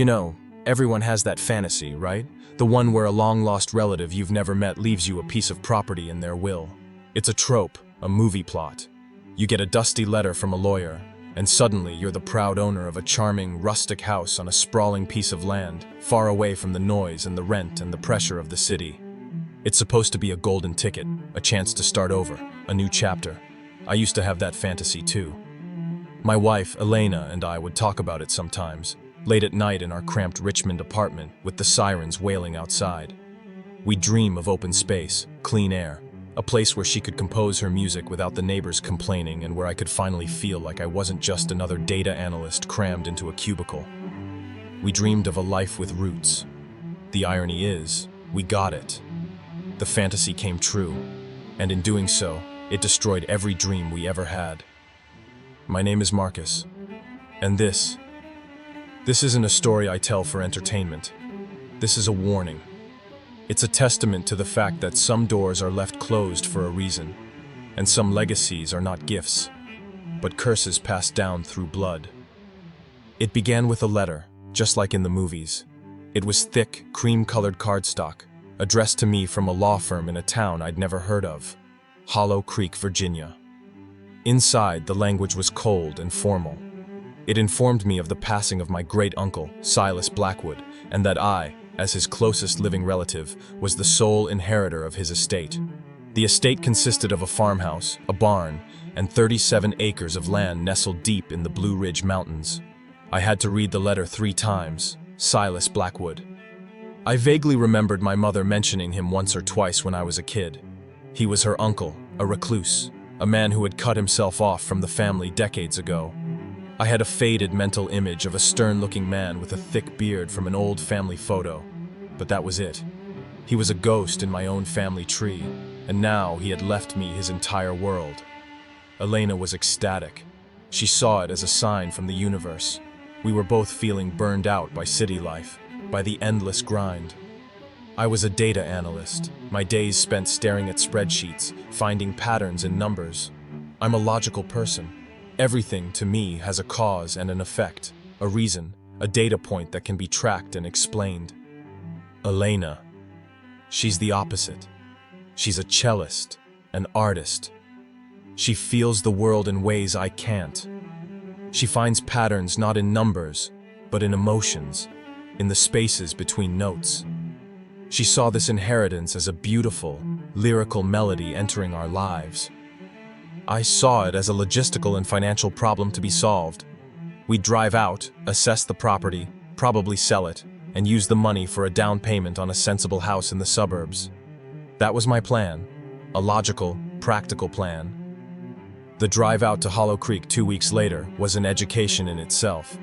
You know, everyone has that fantasy, right? The one where a long-lost relative you've never met leaves you a piece of property in their will. It's a trope, a movie plot. You get a dusty letter from a lawyer, and suddenly you're the proud owner of a charming, rustic house on a sprawling piece of land, far away from the noise and the rent and the pressure of the city. It's supposed to be a golden ticket, a chance to start over, a new chapter. I used to have that fantasy too. My wife, Elena, and I would talk about it sometimes, late at night in our cramped Richmond apartment with the sirens wailing outside. We'd dream of open space, clean air, a place where she could compose her music without the neighbors complaining and where I could finally feel like I wasn't just another data analyst crammed into a cubicle. We dreamed of a life with roots. The irony is, we got it. The fantasy came true, and in doing so, it destroyed every dream we ever had. My name is Marcus, and this isn't a story I tell for entertainment. This is a warning. It's a testament to the fact that some doors are left closed for a reason, and some legacies are not gifts, but curses passed down through blood. It began with a letter, just like in the movies. It was thick, cream-colored cardstock, addressed to me from a law firm in a town I'd never heard of, Hollow Creek, Virginia. Inside, the language was cold and formal. It informed me of the passing of my great-uncle, Silas Blackwood, and that I, as his closest living relative, was the sole inheritor of his estate. The estate consisted of a farmhouse, a barn, and 37 acres of land nestled deep in the Blue Ridge Mountains. I had to read the letter 3 times, Silas Blackwood. I vaguely remembered my mother mentioning him once or twice when I was a kid. He was her uncle, a recluse, a man who had cut himself off from the family decades ago. I had a faded mental image of a stern-looking man with a thick beard from an old family photo, but that was it. He was a ghost in my own family tree, and now he had left me his entire world. Elena was ecstatic. She saw it as a sign from the universe. We were both feeling burned out by city life, by the endless grind. I was a data analyst, my days spent staring at spreadsheets, finding patterns in numbers. I'm a logical person. Everything, to me, has a cause and an effect, a reason, a data point that can be tracked and explained. Elena. She's the opposite. She's a cellist, an artist. She feels the world in ways I can't. She finds patterns not in numbers, but in emotions, in the spaces between notes. She saw this inheritance as a beautiful, lyrical melody entering our lives. I saw it as a logistical and financial problem to be solved. We'd drive out, assess the property, probably sell it, and use the money for a down payment on a sensible house in the suburbs. That was my plan, a logical, practical plan. The drive out to Hollow Creek 2 weeks later was an education in itself.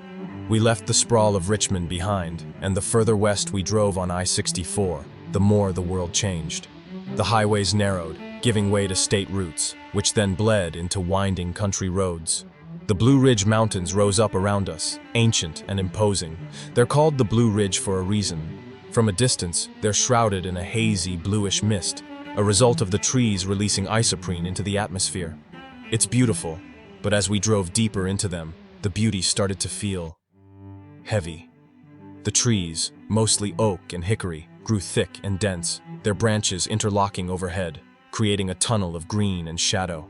We left the sprawl of Richmond behind, and the further west we drove on I-64, the more the world changed. The highways narrowed, giving way to state routes, which then bled into winding country roads. The Blue Ridge Mountains rose up around us, ancient and imposing. They're called the Blue Ridge for a reason. From a distance, they're shrouded in a hazy, bluish mist, a result of the trees releasing isoprene into the atmosphere. It's beautiful, but as we drove deeper into them, the beauty started to feel heavy. The trees, mostly oak and hickory, grew thick and dense, their branches interlocking overhead, creating a tunnel of green and shadow.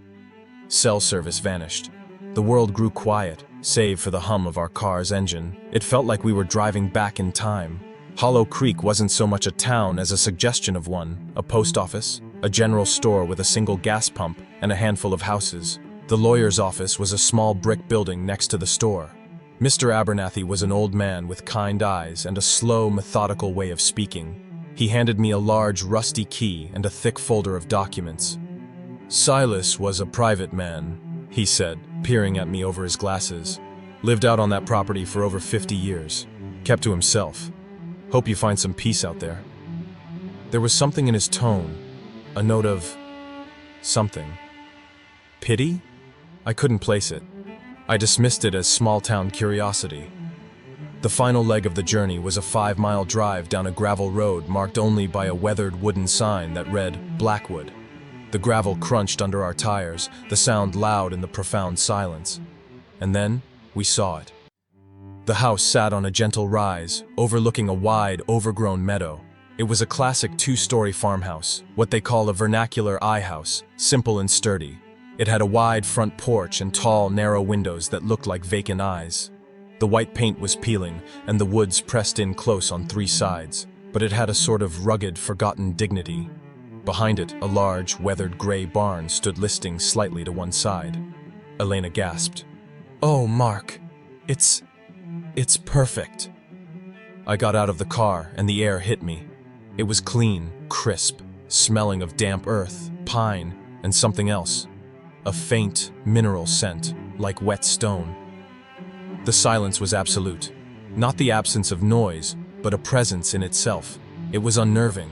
Cell service vanished. The world grew quiet, save for the hum of our car's engine. It felt like we were driving back in time. Hollow Creek wasn't so much a town as a suggestion of one, a post office, a general store with a single gas pump, and a handful of houses. The lawyer's office was a small brick building next to the store. Mr. Abernathy was an old man with kind eyes and a slow, methodical way of speaking. He handed me a large, rusty key and a thick folder of documents. Silas was a private man, he said, peering at me over his glasses. Lived out on that property for over 50 years. Kept to himself. Hope you find some peace out there. There was something in his tone, a note of something. Pity? I couldn't place it. I dismissed it as small-town curiosity. The final leg of the journey was a 5-mile drive down a gravel road marked only by a weathered wooden sign that read Blackwood. The gravel crunched under our tires, the sound loud in the profound silence. And then, we saw it. The house sat on a gentle rise, overlooking a wide, overgrown meadow. It was a classic two-story farmhouse, what they call a vernacular I-house, simple and sturdy. It had a wide front porch and tall, narrow windows that looked like vacant eyes. The white paint was peeling, and the woods pressed in close on three sides, but it had a sort of rugged, forgotten dignity. Behind it, a large, weathered gray barn stood listing slightly to one side. Elena gasped. "Oh, Mark, it's perfect." I got out of the car, and the air hit me. It was clean, crisp, smelling of damp earth, pine, and something else. A faint, mineral scent, like wet stone. The silence was absolute. Not the absence of noise, but a presence in itself. It was unnerving.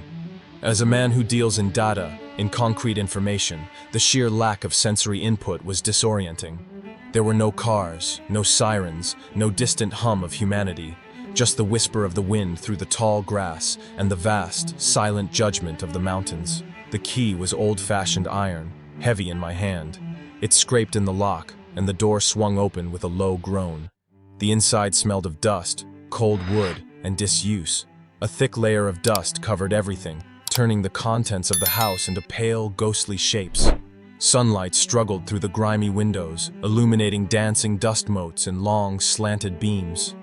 As a man who deals in data, in concrete information, the sheer lack of sensory input was disorienting. There were no cars, no sirens, no distant hum of humanity, just the whisper of the wind through the tall grass and the vast, silent judgment of the mountains. The key was old-fashioned iron, heavy in my hand. It scraped in the lock, and the door swung open with a low groan. The inside smelled of dust, cold wood, and disuse. A thick layer of dust covered everything, turning the contents of the house into pale, ghostly shapes. Sunlight struggled through the grimy windows, illuminating dancing dust motes in long, slanted beams.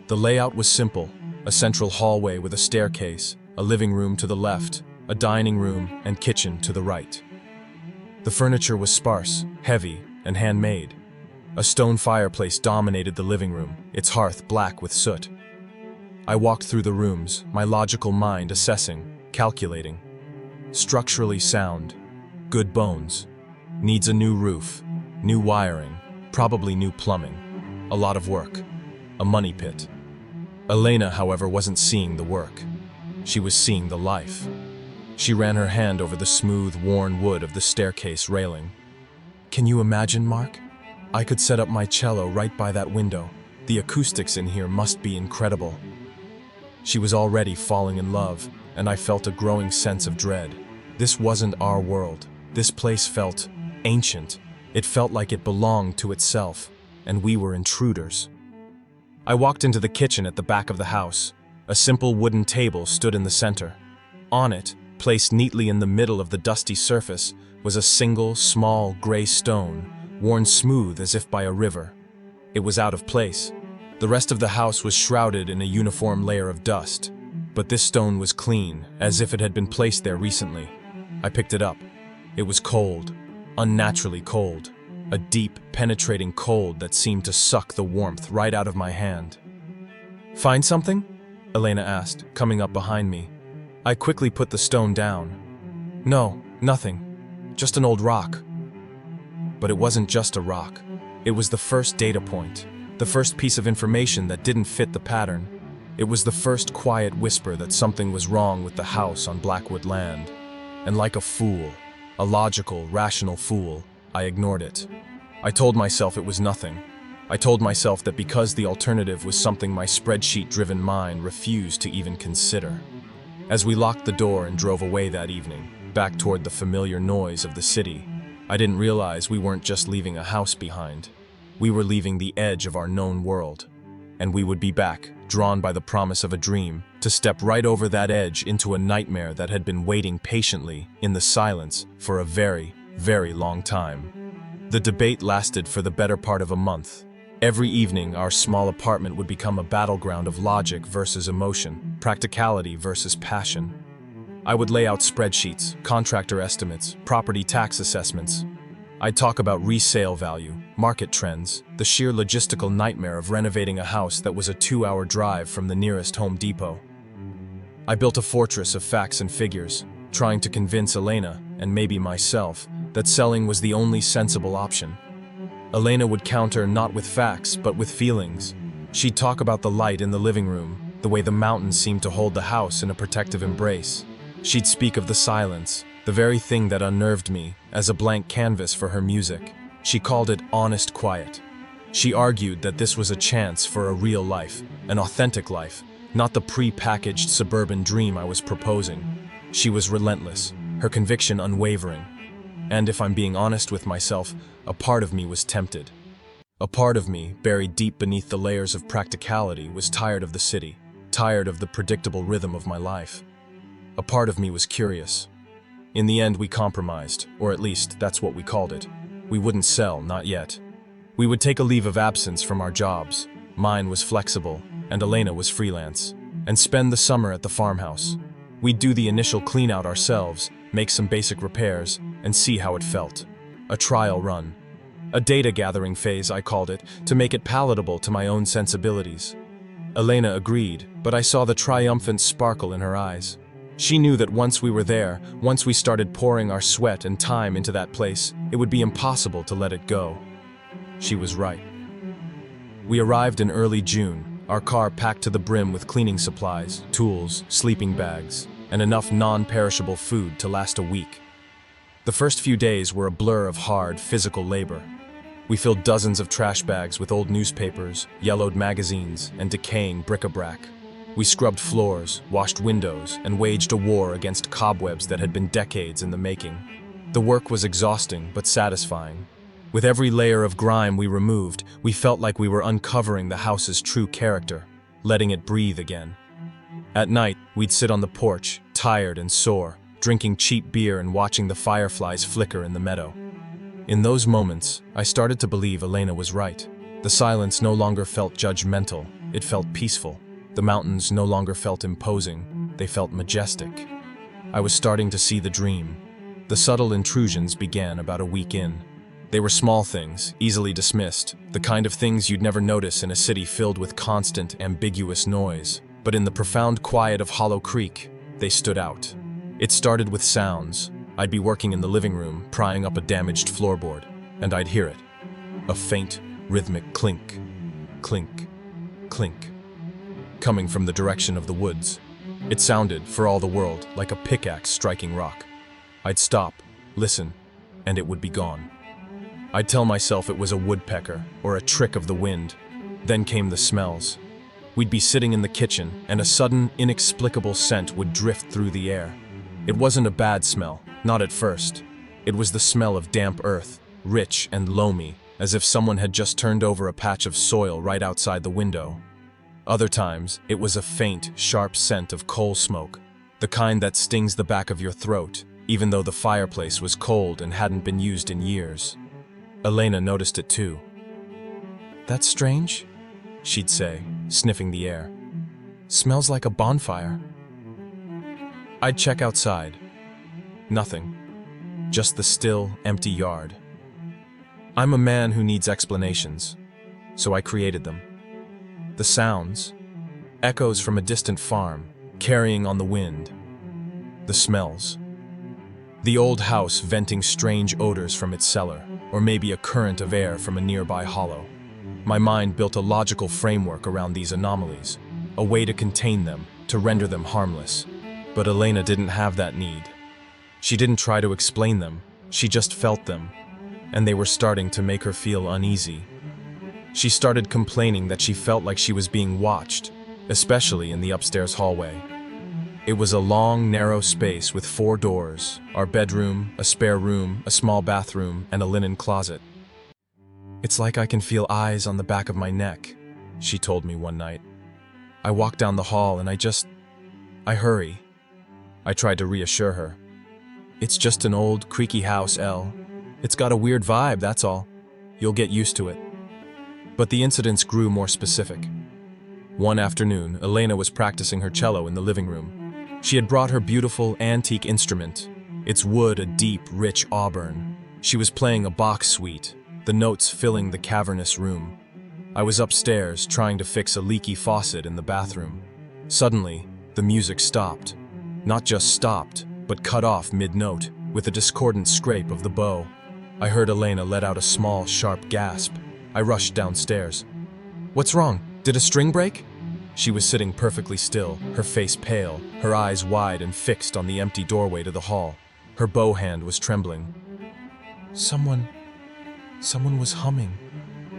The layout was simple: a central hallway with a staircase, a living room to the left, a dining room and kitchen to the right. The furniture was sparse, heavy, and handmade. A stone fireplace dominated the living room, its hearth black with soot. I walked through the rooms, my logical mind assessing, calculating. Structurally sound. Good bones. Needs a new roof, new wiring, probably new plumbing. A lot of work. A money pit. Elena, however, wasn't seeing the work. She was seeing the life. She ran her hand over the smooth, worn wood of the staircase railing. "Can you imagine, Mark? I could set up my cello right by that window. The acoustics in here must be incredible." She was already falling in love, and I felt a growing sense of dread. This wasn't our world. This place felt ancient. It felt like it belonged to itself, and we were intruders. I walked into the kitchen at the back of the house. A simple wooden table stood in the center. On it, placed neatly in the middle of the dusty surface, was a single, small, gray stone, worn smooth as if by a river. It was out of place. The rest of the house was shrouded in a uniform layer of dust, but this stone was clean, as if it had been placed there recently. I picked it up. It was cold, unnaturally cold, a deep, penetrating cold that seemed to suck the warmth right out of my hand. "Find something?" Elena asked, coming up behind me. I quickly put the stone down. "No, nothing. Just an old rock." But it wasn't just a rock. It was the first data point, the first piece of information that didn't fit the pattern. It was the first quiet whisper that something was wrong with the house on Blackwood land. And like a fool, a logical, rational fool, I ignored it. I told myself it was nothing. I told myself that because the alternative was something my spreadsheet-driven mind refused to even consider. As we locked the door and drove away that evening, back toward the familiar noise of the city, I didn't realize we weren't just leaving a house behind. We were leaving the edge of our known world. And we would be back, drawn by the promise of a dream, to step right over that edge into a nightmare that had been waiting patiently, in the silence, for a very, very long time. The debate lasted for the better part of a month. Every evening, our small apartment would become a battleground of logic versus emotion, practicality versus passion. I would lay out spreadsheets, contractor estimates, property tax assessments. I'd talk about resale value, market trends, the sheer logistical nightmare of renovating a house that was a 2-hour drive from the nearest Home Depot. I built a fortress of facts and figures, trying to convince Elena, and maybe myself, that selling was the only sensible option. Elena would counter not with facts, but with feelings. She'd talk about the light in the living room, the way the mountains seemed to hold the house in a protective embrace. She'd speak of the silence, the very thing that unnerved me, as a blank canvas for her music. She called it honest quiet. She argued that this was a chance for a real life, an authentic life, not the pre-packaged suburban dream I was proposing. She was relentless, her conviction unwavering. And if I'm being honest with myself, a part of me was tempted. A part of me, buried deep beneath the layers of practicality, was tired of the city, tired of the predictable rhythm of my life. A part of me was curious. In the end, we compromised, or at least that's what we called it. We wouldn't sell, not yet. We would take a leave of absence from our jobs. Mine was flexible, and Elena was freelance, and spend the summer at the farmhouse. We'd do the initial clean-out ourselves, make some basic repairs, and see how it felt. A trial run. A data-gathering phase, I called it, to make it palatable to my own sensibilities. Elena agreed, but I saw the triumphant sparkle in her eyes. She knew that once we were there, once we started pouring our sweat and time into that place, it would be impossible to let it go. She was right. We arrived in early June, our car packed to the brim with cleaning supplies, tools, sleeping bags, and enough non-perishable food to last a week. The first few days were a blur of hard, physical labor. We filled dozens of trash bags with old newspapers, yellowed magazines, and decaying bric-a-brac. We scrubbed floors, washed windows, and waged a war against cobwebs that had been decades in the making. The work was exhausting but satisfying. With every layer of grime we removed, we felt like we were uncovering the house's true character, letting it breathe again. At night, we'd sit on the porch, tired and sore, drinking cheap beer and watching the fireflies flicker in the meadow. In those moments, I started to believe Elena was right. The silence no longer felt judgmental, it felt peaceful. The mountains no longer felt imposing, they felt majestic. I was starting to see the dream. The subtle intrusions began about a week in. They were small things, easily dismissed, the kind of things you'd never notice in a city filled with constant, ambiguous noise. But in the profound quiet of Hollow Creek, they stood out. It started with sounds. I'd be working in the living room, prying up a damaged floorboard, and I'd hear it. A faint, rhythmic clink, clink, clink, coming from the direction of the woods. It sounded, for all the world, like a pickaxe striking rock. I'd stop, listen, and it would be gone. I'd tell myself it was a woodpecker or a trick of the wind. Then came the smells. We'd be sitting in the kitchen, and a sudden, inexplicable scent would drift through the air. It wasn't a bad smell, not at first. It was the smell of damp earth, rich and loamy, as if someone had just turned over a patch of soil right outside the window. Other times, it was a faint, sharp scent of coal smoke, the kind that stings the back of your throat, even though the fireplace was cold and hadn't been used in years. Elena noticed it too. "That's strange," she'd say, sniffing the air. "Smells like a bonfire." I'd check outside. Nothing. Just the still, empty yard. I'm a man who needs explanations, so I created them. The sounds, echoes from a distant farm, carrying on the wind. The smells. The old house venting strange odors from its cellar, or maybe a current of air from a nearby hollow. My mind built a logical framework around these anomalies, a way to contain them, to render them harmless. But Elena didn't have that need. She didn't try to explain them, she just felt them, and they were starting to make her feel uneasy. She started complaining that she felt like she was being watched, especially in the upstairs hallway. It was a long, narrow space with 4 doors, our bedroom, a spare room, a small bathroom, and a linen closet. "It's like I can feel eyes on the back of my neck," she told me one night. "I walk down the hall and I hurry." I tried to reassure her. "It's just an old, creaky house, Elle. It's got a weird vibe, that's all. You'll get used to it." But the incidents grew more specific. One afternoon, Elena was practicing her cello in the living room. She had brought her beautiful, antique instrument, its wood a deep, rich auburn. She was playing a Bach suite, the notes filling the cavernous room. I was upstairs, trying to fix a leaky faucet in the bathroom. Suddenly, the music stopped. Not just stopped, but cut off mid-note, with a discordant scrape of the bow. I heard Elena let out a small, sharp gasp. I rushed downstairs. "What's wrong? Did a string break?" She was sitting perfectly still, her face pale, her eyes wide and fixed on the empty doorway to the hall. Her bow hand was trembling. Someone was humming,"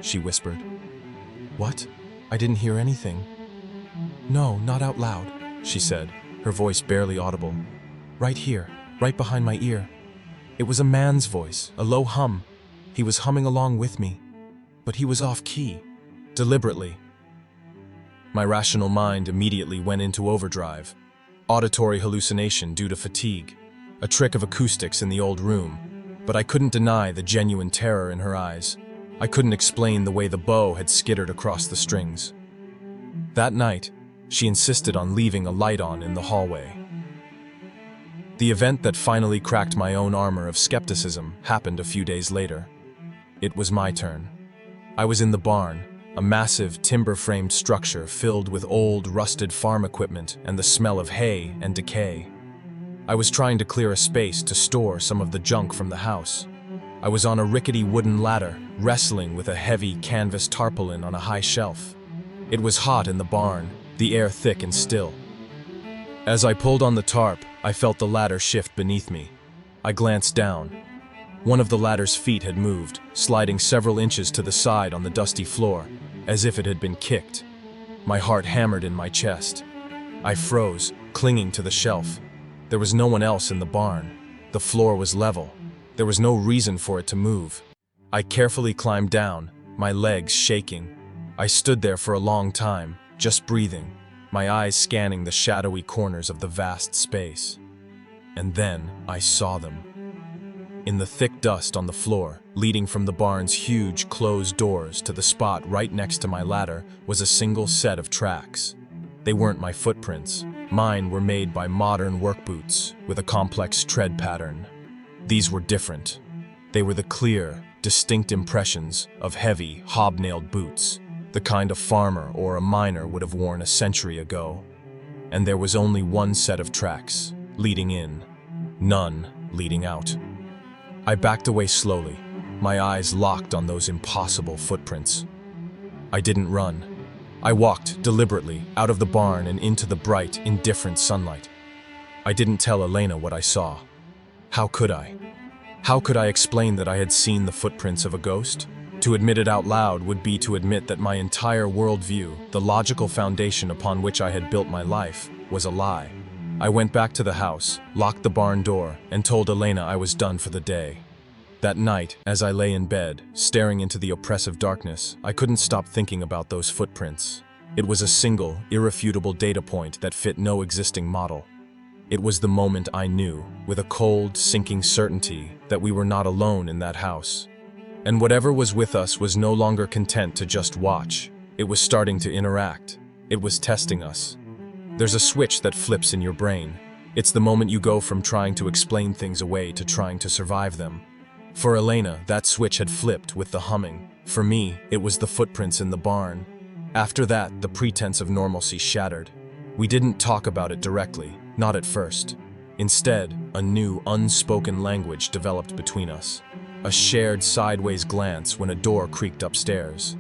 she whispered. "What? I didn't hear anything." "No, not out loud," she said, her voice barely audible. "Right here, right behind my ear. It was a man's voice, a low hum. He was humming along with me." But he was off key, deliberately. My rational mind immediately went into overdrive. Auditory hallucination due to fatigue, a trick of acoustics in the old room, but I couldn't deny the genuine terror in her eyes. I couldn't explain the way the bow had skittered across the strings. That night, she insisted on leaving a light on in the hallway. The event that finally cracked my own armor of skepticism happened a few days later. It was my turn. I was in the barn, a massive timber-framed structure filled with old, rusted farm equipment and the smell of hay and decay. I was trying to clear a space to store some of the junk from the house. I was on a rickety wooden ladder, wrestling with a heavy canvas tarpaulin on a high shelf. It was hot in the barn, the air thick and still. As I pulled on the tarp, I felt the ladder shift beneath me. I glanced down. One of the ladder's feet had moved, sliding several inches to the side on the dusty floor, as if it had been kicked. My heart hammered in my chest. I froze, clinging to the shelf. There was no one else in the barn. The floor was level. There was no reason for it to move. I carefully climbed down, my legs shaking. I stood there for a long time, just breathing, my eyes scanning the shadowy corners of the vast space. And then I saw them. In the thick dust on the floor, leading from the barn's huge closed doors to the spot right next to my ladder, was a single set of tracks. They weren't my footprints. Mine were made by modern work boots with a complex tread pattern. These were different. They were the clear, distinct impressions of heavy, hobnailed boots, the kind a farmer or a miner would have worn a century ago. And there was only one set of tracks, leading in, none leading out. I backed away slowly, my eyes locked on those impossible footprints. I didn't run. I walked deliberately out of the barn and into the bright, indifferent sunlight. I didn't tell Elena what I saw. How could I? How could I explain that I had seen the footprints of a ghost? To admit it out loud would be to admit that my entire worldview, the logical foundation upon which I had built my life, was a lie. I went back to the house, locked the barn door, and told Elena I was done for the day. That night, as I lay in bed, staring into the oppressive darkness, I couldn't stop thinking about those footprints. It was a single, irrefutable data point that fit no existing model. It was the moment I knew, with a cold, sinking certainty, that we were not alone in that house. And whatever was with us was no longer content to just watch. It was starting to interact. It was testing us. There's a switch that flips in your brain. It's the moment you go from trying to explain things away to trying to survive them. For Elena, that switch had flipped with the humming. For me, it was the footprints in the barn. After that, the pretense of normalcy shattered. We didn't talk about it directly, not at first. Instead, a new, unspoken language developed between us. A shared sideways glance when a door creaked upstairs.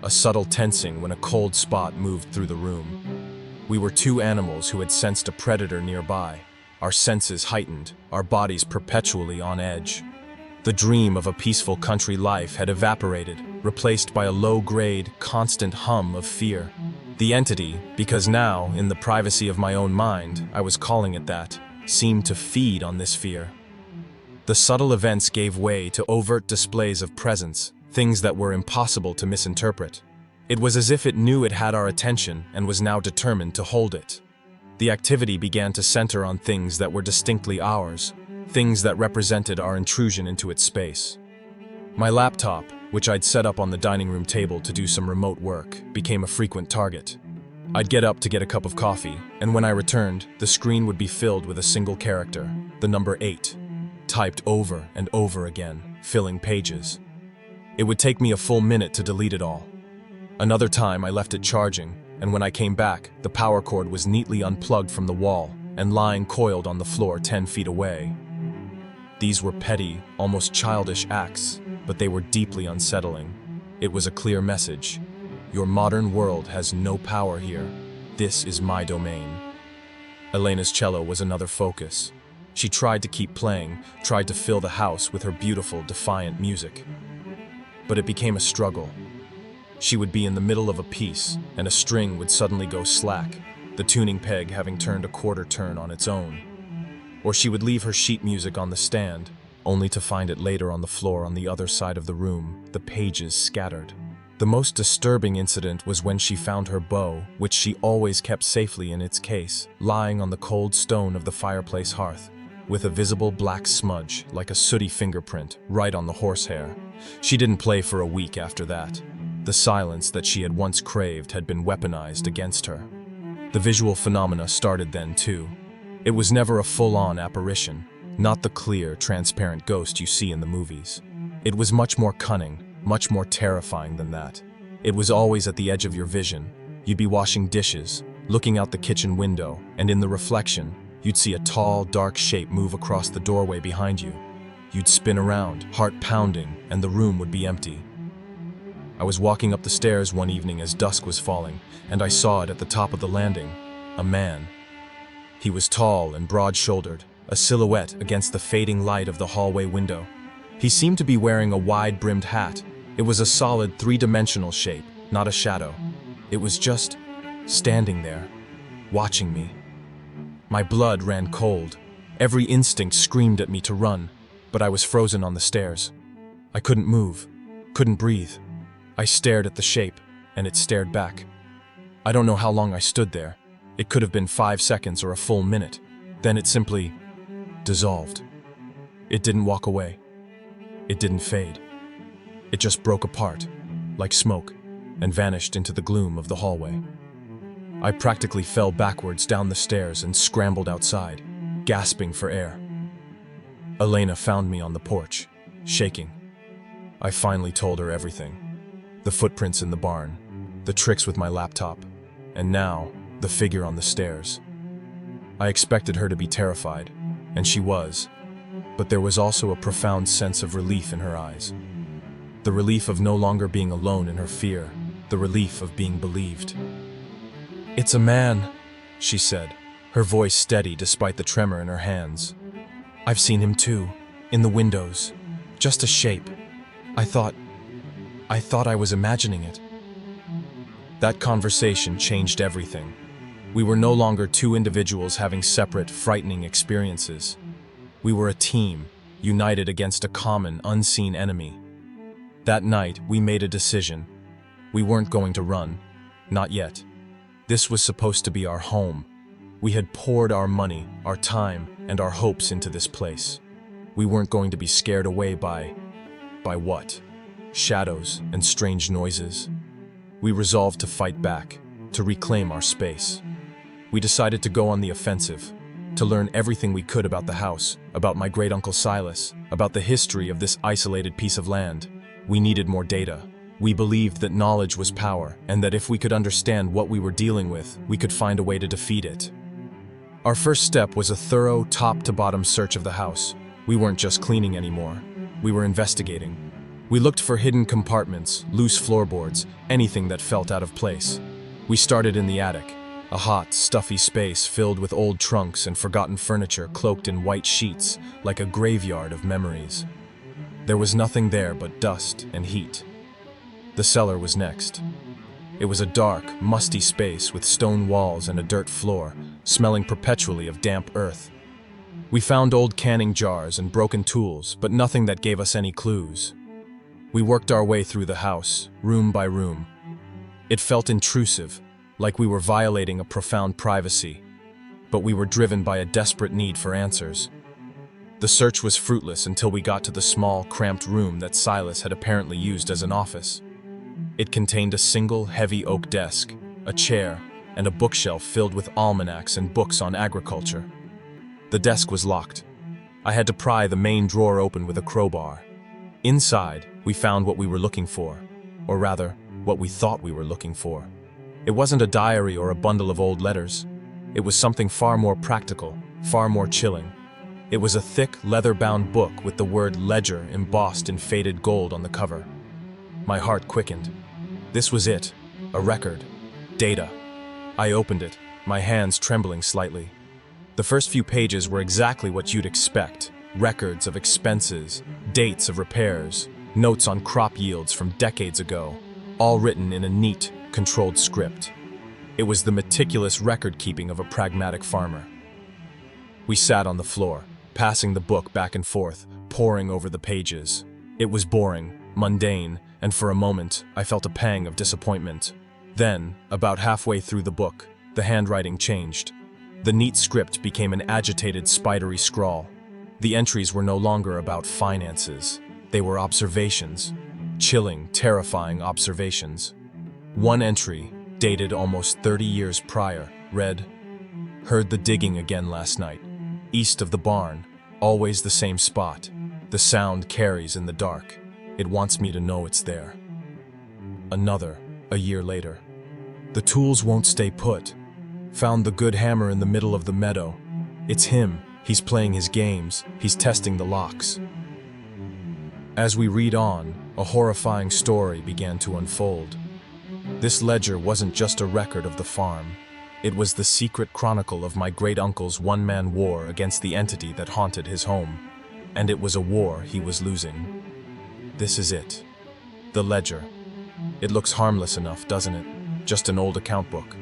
A subtle tensing when a cold spot moved through the room. We were two animals who had sensed a predator nearby, our senses heightened, our bodies perpetually on edge. The dream of a peaceful country life had evaporated, replaced by a low-grade, constant hum of fear. The entity, because now, in the privacy of my own mind, I was calling it that, seemed to feed on this fear. The subtle events gave way to overt displays of presence, things that were impossible to misinterpret. It was as if it knew it had our attention and was now determined to hold it. The activity began to center on things that were distinctly ours, things that represented our intrusion into its space. My laptop, which I'd set up on the dining room table to do some remote work, became a frequent target. I'd get up to get a cup of coffee, and when I returned, the screen would be filled with a single character, the number 8, typed over and over again, filling pages. It would take me a full minute to delete it all. Another time I left it charging, and when I came back, the power cord was neatly unplugged from the wall and lying coiled on the floor 10 feet away. These were petty, almost childish acts, but they were deeply unsettling. It was a clear message. Your modern world has no power here. This is my domain. Elena's cello was another focus. She tried to keep playing, tried to fill the house with her beautiful, defiant music. But it became a struggle. She would be in the middle of a piece, and a string would suddenly go slack, the tuning peg having turned a quarter turn on its own. Or she would leave her sheet music on the stand, only to find it later on the floor on the other side of the room, the pages scattered. The most disturbing incident was when she found her bow, which she always kept safely in its case, lying on the cold stone of the fireplace hearth, with a visible black smudge, like a sooty fingerprint, right on the horsehair. She didn't play for a week after that. The silence that she had once craved had been weaponized against her. The visual phenomena started then too. It was never a full-on apparition, not the clear, transparent ghost you see in the movies. It was much more cunning, much more terrifying than that. It was always at the edge of your vision. You'd be washing dishes, looking out the kitchen window, and in the reflection, you'd see a tall, dark shape move across the doorway behind you. You'd spin around, heart pounding, and the room would be empty. I was walking up the stairs one evening as dusk was falling, and I saw it at the top of the landing. A man. He was tall and broad-shouldered, a silhouette against the fading light of the hallway window. He seemed to be wearing a wide-brimmed hat. It was a solid three-dimensional shape, not a shadow. It was just standing there, watching me. My blood ran cold. Every instinct screamed at me to run, but I was frozen on the stairs. I couldn't move, couldn't breathe. I stared at the shape, and it stared back. I don't know how long I stood there. It could have been 5 seconds or a full minute. Then it simply dissolved. It didn't walk away. It didn't fade. It just broke apart, like smoke, and vanished into the gloom of the hallway. I practically fell backwards down the stairs and scrambled outside, gasping for air. Elena found me on the porch, shaking. I finally told her everything. The footprints in the barn, the tricks with my laptop, and now, the figure on the stairs. I expected her to be terrified, and she was, but there was also a profound sense of relief in her eyes. The relief of no longer being alone in her fear, the relief of being believed. "It's a man," she said, her voice steady despite the tremor in her hands. "I've seen him too, in the windows, just a shape. I thought I was imagining it." That conversation changed everything. We were no longer two individuals having separate, frightening experiences. We were a team, united against a common, unseen enemy. That night, we made a decision. We weren't going to run. Not yet. This was supposed to be our home. We had poured our money, our time, and our hopes into this place. We weren't going to be scared away by what? Shadows and strange noises. We resolved to fight back, to reclaim our space. We decided to go on the offensive, to learn everything we could about the house, about my great-uncle Silas, about the history of this isolated piece of land. We needed more data. We believed that knowledge was power, and that if we could understand what we were dealing with, we could find a way to defeat it. Our first step was a thorough, top-to-bottom search of the house. We weren't just cleaning anymore. We were investigating. We looked for hidden compartments, loose floorboards, anything that felt out of place. We started in the attic, a hot, stuffy space filled with old trunks and forgotten furniture cloaked in white sheets, like a graveyard of memories. There was nothing there but dust and heat. The cellar was next. It was a dark, musty space with stone walls and a dirt floor, smelling perpetually of damp earth. We found old canning jars and broken tools, but nothing that gave us any clues. We worked our way through the house, room by room. It felt intrusive, like we were violating a profound privacy, but we were driven by a desperate need for answers. The search was fruitless until we got to the small, cramped room that Silas had apparently used as an office. It contained a single, heavy oak desk, a chair, and a bookshelf filled with almanacs and books on agriculture. The desk was locked. I had to pry the main drawer open with a crowbar. Inside, we found what we were looking for, or rather, what we thought we were looking for. It wasn't a diary or a bundle of old letters. It was something far more practical, far more chilling. It was a thick, leather-bound book with the word ledger embossed in faded gold on the cover. My heart quickened. This was it, a record, data. I opened it, my hands trembling slightly. The first few pages were exactly what you'd expect. Records of expenses, dates of repairs, notes on crop yields from decades ago, all written in a neat, controlled script. It was the meticulous record-keeping of a pragmatic farmer. We sat on the floor, passing the book back and forth, poring over the pages. It was boring, mundane, and for a moment, I felt a pang of disappointment. Then, about halfway through the book, the handwriting changed. The neat script became an agitated, spidery scrawl. The entries were no longer about finances. They were observations. Chilling, terrifying observations. One entry, dated almost 30 years prior, read, "Heard the digging again last night. East of the barn. Always the same spot. The sound carries in the dark. It wants me to know it's there." Another, a year later. "The tools won't stay put. Found the good hammer in the middle of the meadow. It's him. He's playing his games. He's testing the locks." As we read on, a horrifying story began to unfold. This ledger wasn't just a record of the farm. It was the secret chronicle of my great-uncle's one-man war against the entity that haunted his home. And it was a war he was losing. This is it. The ledger. It looks harmless enough, doesn't it? Just an old account book.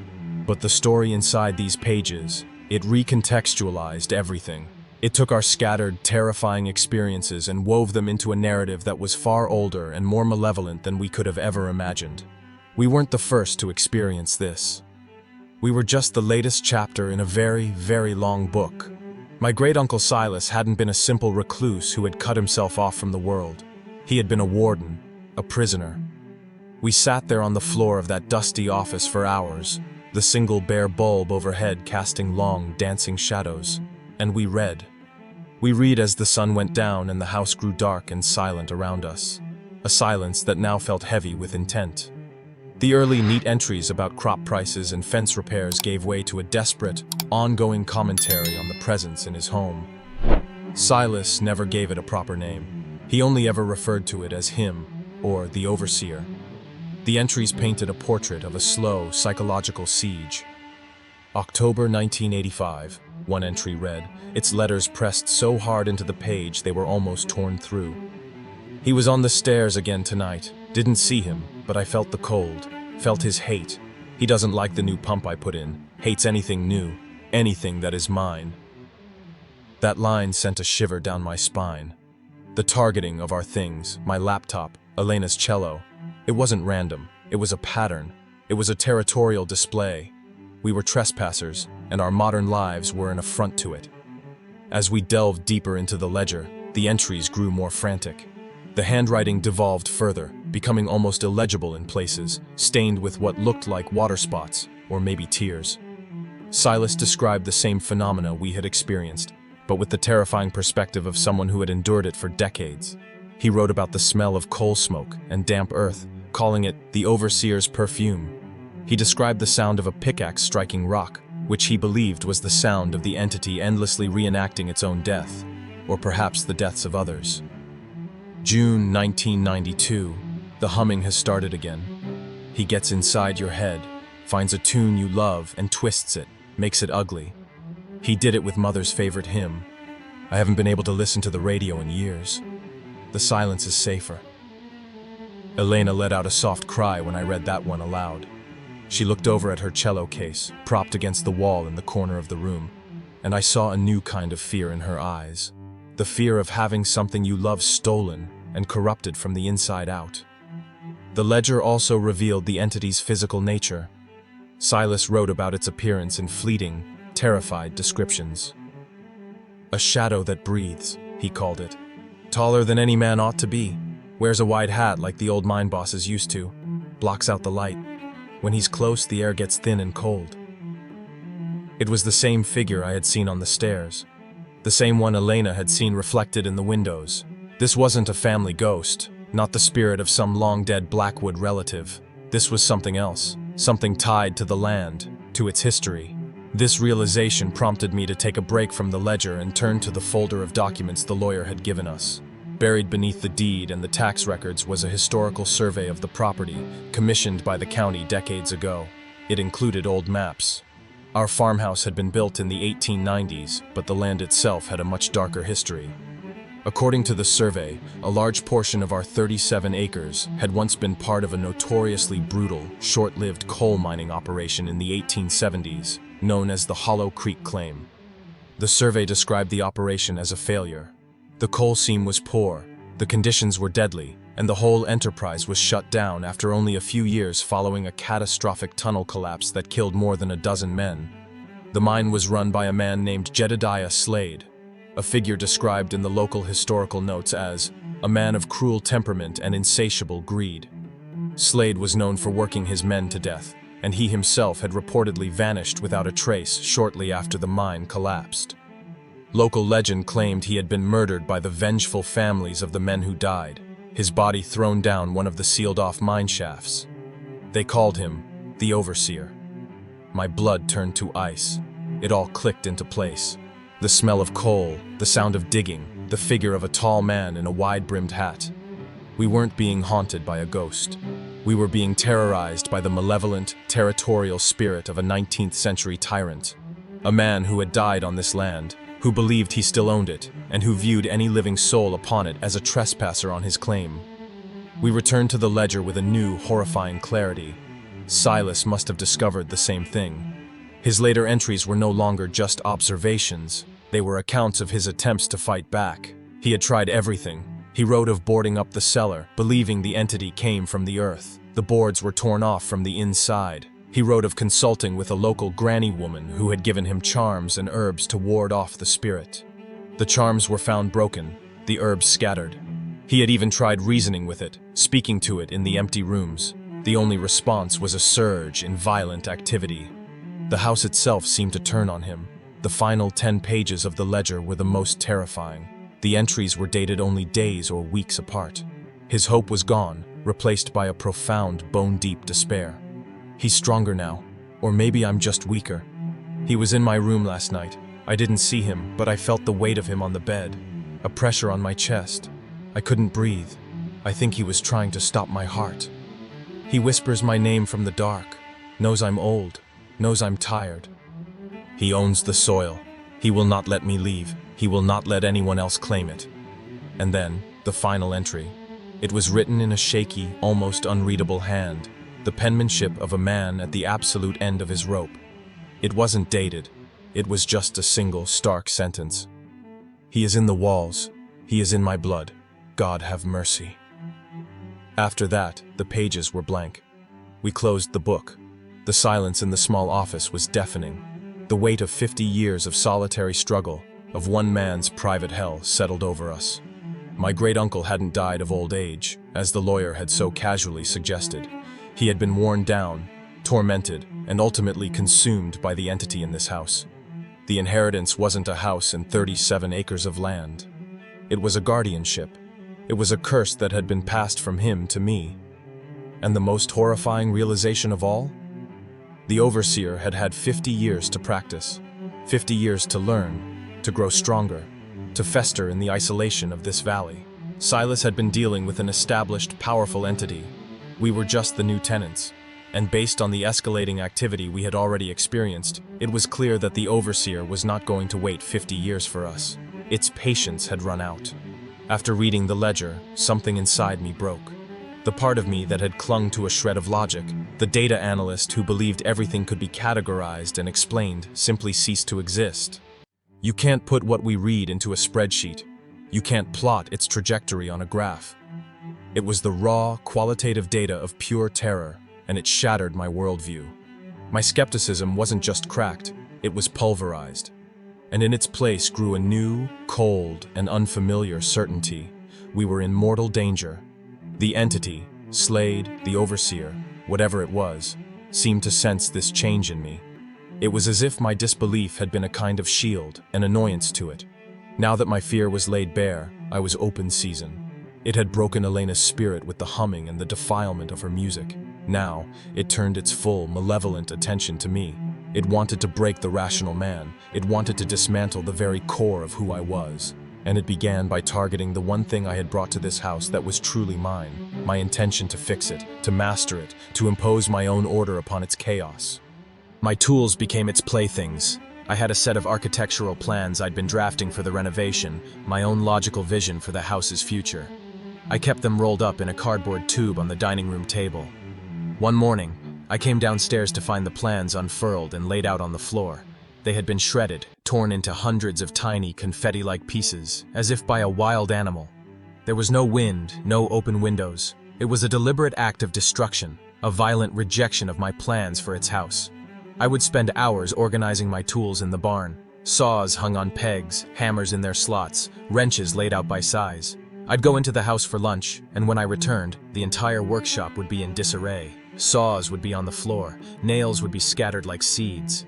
But the story inside these pages, it recontextualized everything. It took our scattered, terrifying experiences and wove them into a narrative that was far older and more malevolent than we could have ever imagined. We weren't the first to experience this. We were just the latest chapter in a very, very long book. My great-uncle Silas hadn't been a simple recluse who had cut himself off from the world. He had been a warden, a prisoner. We sat there on the floor of that dusty office for hours, the single bare bulb overhead casting long, dancing shadows. And we read. We read as the sun went down and the house grew dark and silent around us. A silence that now felt heavy with intent. The early neat entries about crop prices and fence repairs gave way to a desperate, ongoing commentary on the presence in his home. Silas never gave it a proper name. He only ever referred to it as him, or the overseer. The entries painted a portrait of a slow, psychological siege. October 1985, one entry read, its letters pressed so hard into the page they were almost torn through. "He was on the stairs again tonight. Didn't see him, but I felt the cold, felt his hate. He doesn't like the new pump I put in, hates anything new, anything that is mine." That line sent a shiver down my spine. The targeting of our things, my laptop, Elena's cello, it wasn't random, it was a pattern, it was a territorial display. We were trespassers, and our modern lives were an affront to it. As we delved deeper into the ledger, the entries grew more frantic. The handwriting devolved further, becoming almost illegible in places, stained with what looked like water spots, or maybe tears. Silas described the same phenomena we had experienced, but with the terrifying perspective of someone who had endured it for decades. He wrote about the smell of coal smoke and damp earth, calling it the overseer's perfume. He described the sound of a pickaxe striking rock, which he believed was the sound of the entity endlessly reenacting its own death, or perhaps the deaths of others. June 1992, the humming has started again. He gets inside your head, finds a tune you love and twists it, makes it ugly. He did it with Mother's favorite hymn. I haven't been able to listen to the radio in years. The silence is safer. Elena let out a soft cry when I read that one aloud. She looked over at her cello case, propped against the wall in the corner of the room, and I saw a new kind of fear in her eyes. The fear of having something you love stolen and corrupted from the inside out. The ledger also revealed the entity's physical nature. Silas wrote about its appearance in fleeting, terrified descriptions. "A shadow that breathes," he called it. "Taller than any man ought to be. Wears a wide hat like the old mine bosses used to. Blocks out the light. When he's close, the air gets thin and cold." It was the same figure I had seen on the stairs. The same one Elena had seen reflected in the windows. This wasn't a family ghost, not the spirit of some long-dead Blackwood relative. This was something else, something tied to the land, to its history. This realization prompted me to take a break from the ledger and turn to the folder of documents the lawyer had given us. Buried beneath the deed and the tax records was a historical survey of the property, commissioned by the county decades ago. It included old maps. Our farmhouse had been built in the 1890s, but the land itself had a much darker history. According to the survey, a large portion of our 37 acres had once been part of a notoriously brutal, short-lived coal mining operation in the 1870s, known as the Hollow Creek Claim. The survey described the operation as a failure. The coal seam was poor, the conditions were deadly, and the whole enterprise was shut down after only a few years following a catastrophic tunnel collapse that killed more than a dozen men. The mine was run by a man named Jedediah Slade, a figure described in the local historical notes as a man of cruel temperament and insatiable greed. Slade was known for working his men to death, and he himself had reportedly vanished without a trace shortly after the mine collapsed. Local legend claimed he had been murdered by the vengeful families of the men who died, his body thrown down one of the sealed-off mine shafts. They called him the Overseer. My blood turned to ice. It all clicked into place. The smell of coal, the sound of digging, the figure of a tall man in a wide-brimmed hat. We weren't being haunted by a ghost. We were being terrorized by the malevolent, territorial spirit of a 19th-century tyrant. A man who had died on this land, who believed he still owned it, and who viewed any living soul upon it as a trespasser on his claim. We returned to the ledger with a new, horrifying clarity. Silas must have discovered the same thing. His later entries were no longer just observations. They were accounts of his attempts to fight back. He had tried everything. He wrote of boarding up the cellar, believing the entity came from the earth. The boards were torn off from the inside. He wrote of consulting with a local granny woman who had given him charms and herbs to ward off the spirit. The charms were found broken, the herbs scattered. He had even tried reasoning with it, speaking to it in the empty rooms. The only response was a surge in violent activity. The house itself seemed to turn on him. The final 10 pages of the ledger were the most terrifying. The entries were dated only days or weeks apart. His hope was gone, replaced by a profound, bone-deep despair. He's stronger now, or maybe I'm just weaker. He was in my room last night. I didn't see him, but I felt the weight of him on the bed, a pressure on my chest. I couldn't breathe. I think he was trying to stop my heart. He whispers my name from the dark, knows I'm old, knows I'm tired. He owns the soil. He will not let me leave. He will not let anyone else claim it. And then, the final entry. It was written in a shaky, almost unreadable hand, the penmanship of a man at the absolute end of his rope. It wasn't dated. It was just a single, stark sentence. He is in the walls. He is in my blood. God have mercy. After that, the pages were blank. We closed the book. The silence in the small office was deafening. The weight of 50 years of solitary struggle, of one man's private hell, settled over us. My great-uncle hadn't died of old age, as the lawyer had so casually suggested. He had been worn down, tormented, and ultimately consumed by the entity in this house. The inheritance wasn't a house and 37 acres of land. It was a guardianship. It was a curse that had been passed from him to me. And the most horrifying realization of all? The overseer had had 50 years to practice, 50 years to learn, to grow stronger, to fester in the isolation of this valley. Silas had been dealing with an established, powerful entity. We were just the new tenants, and based on the escalating activity we had already experienced, it was clear that the overseer was not going to wait 50 years for us. Its patience had run out. After reading the ledger, something inside me broke. The part of me that had clung to a shred of logic, the data analyst who believed everything could be categorized and explained, simply ceased to exist. You can't put what we read into a spreadsheet. You can't plot its trajectory on a graph. It was the raw, qualitative data of pure terror, and it shattered my worldview. My skepticism wasn't just cracked, it was pulverized. And in its place grew a new, cold, and unfamiliar certainty. We were in mortal danger. The entity, Slade, the overseer, whatever it was, seemed to sense this change in me. It was as if my disbelief had been a kind of shield, an annoyance to it. Now that my fear was laid bare, I was open season. It had broken Elena's spirit with the humming and the defilement of her music. Now, it turned its full, malevolent attention to me. It wanted to break the rational man. It wanted to dismantle the very core of who I was. And it began by targeting the one thing I had brought to this house that was truly mine, my intention to fix it, to master it, to impose my own order upon its chaos. My tools became its playthings. I had a set of architectural plans I'd been drafting for the renovation, my own logical vision for the house's future. I kept them rolled up in a cardboard tube on the dining room table. One morning, I came downstairs to find the plans unfurled and laid out on the floor. They had been shredded, torn into hundreds of tiny confetti-like pieces, as if by a wild animal. There was no wind, no open windows. It was a deliberate act of destruction, a violent rejection of my plans for its house. I would spend hours organizing my tools in the barn. Saws hung on pegs, hammers in their slots, wrenches laid out by size. I'd go into the house for lunch, and when I returned, the entire workshop would be in disarray. Saws would be on the floor, nails would be scattered like seeds.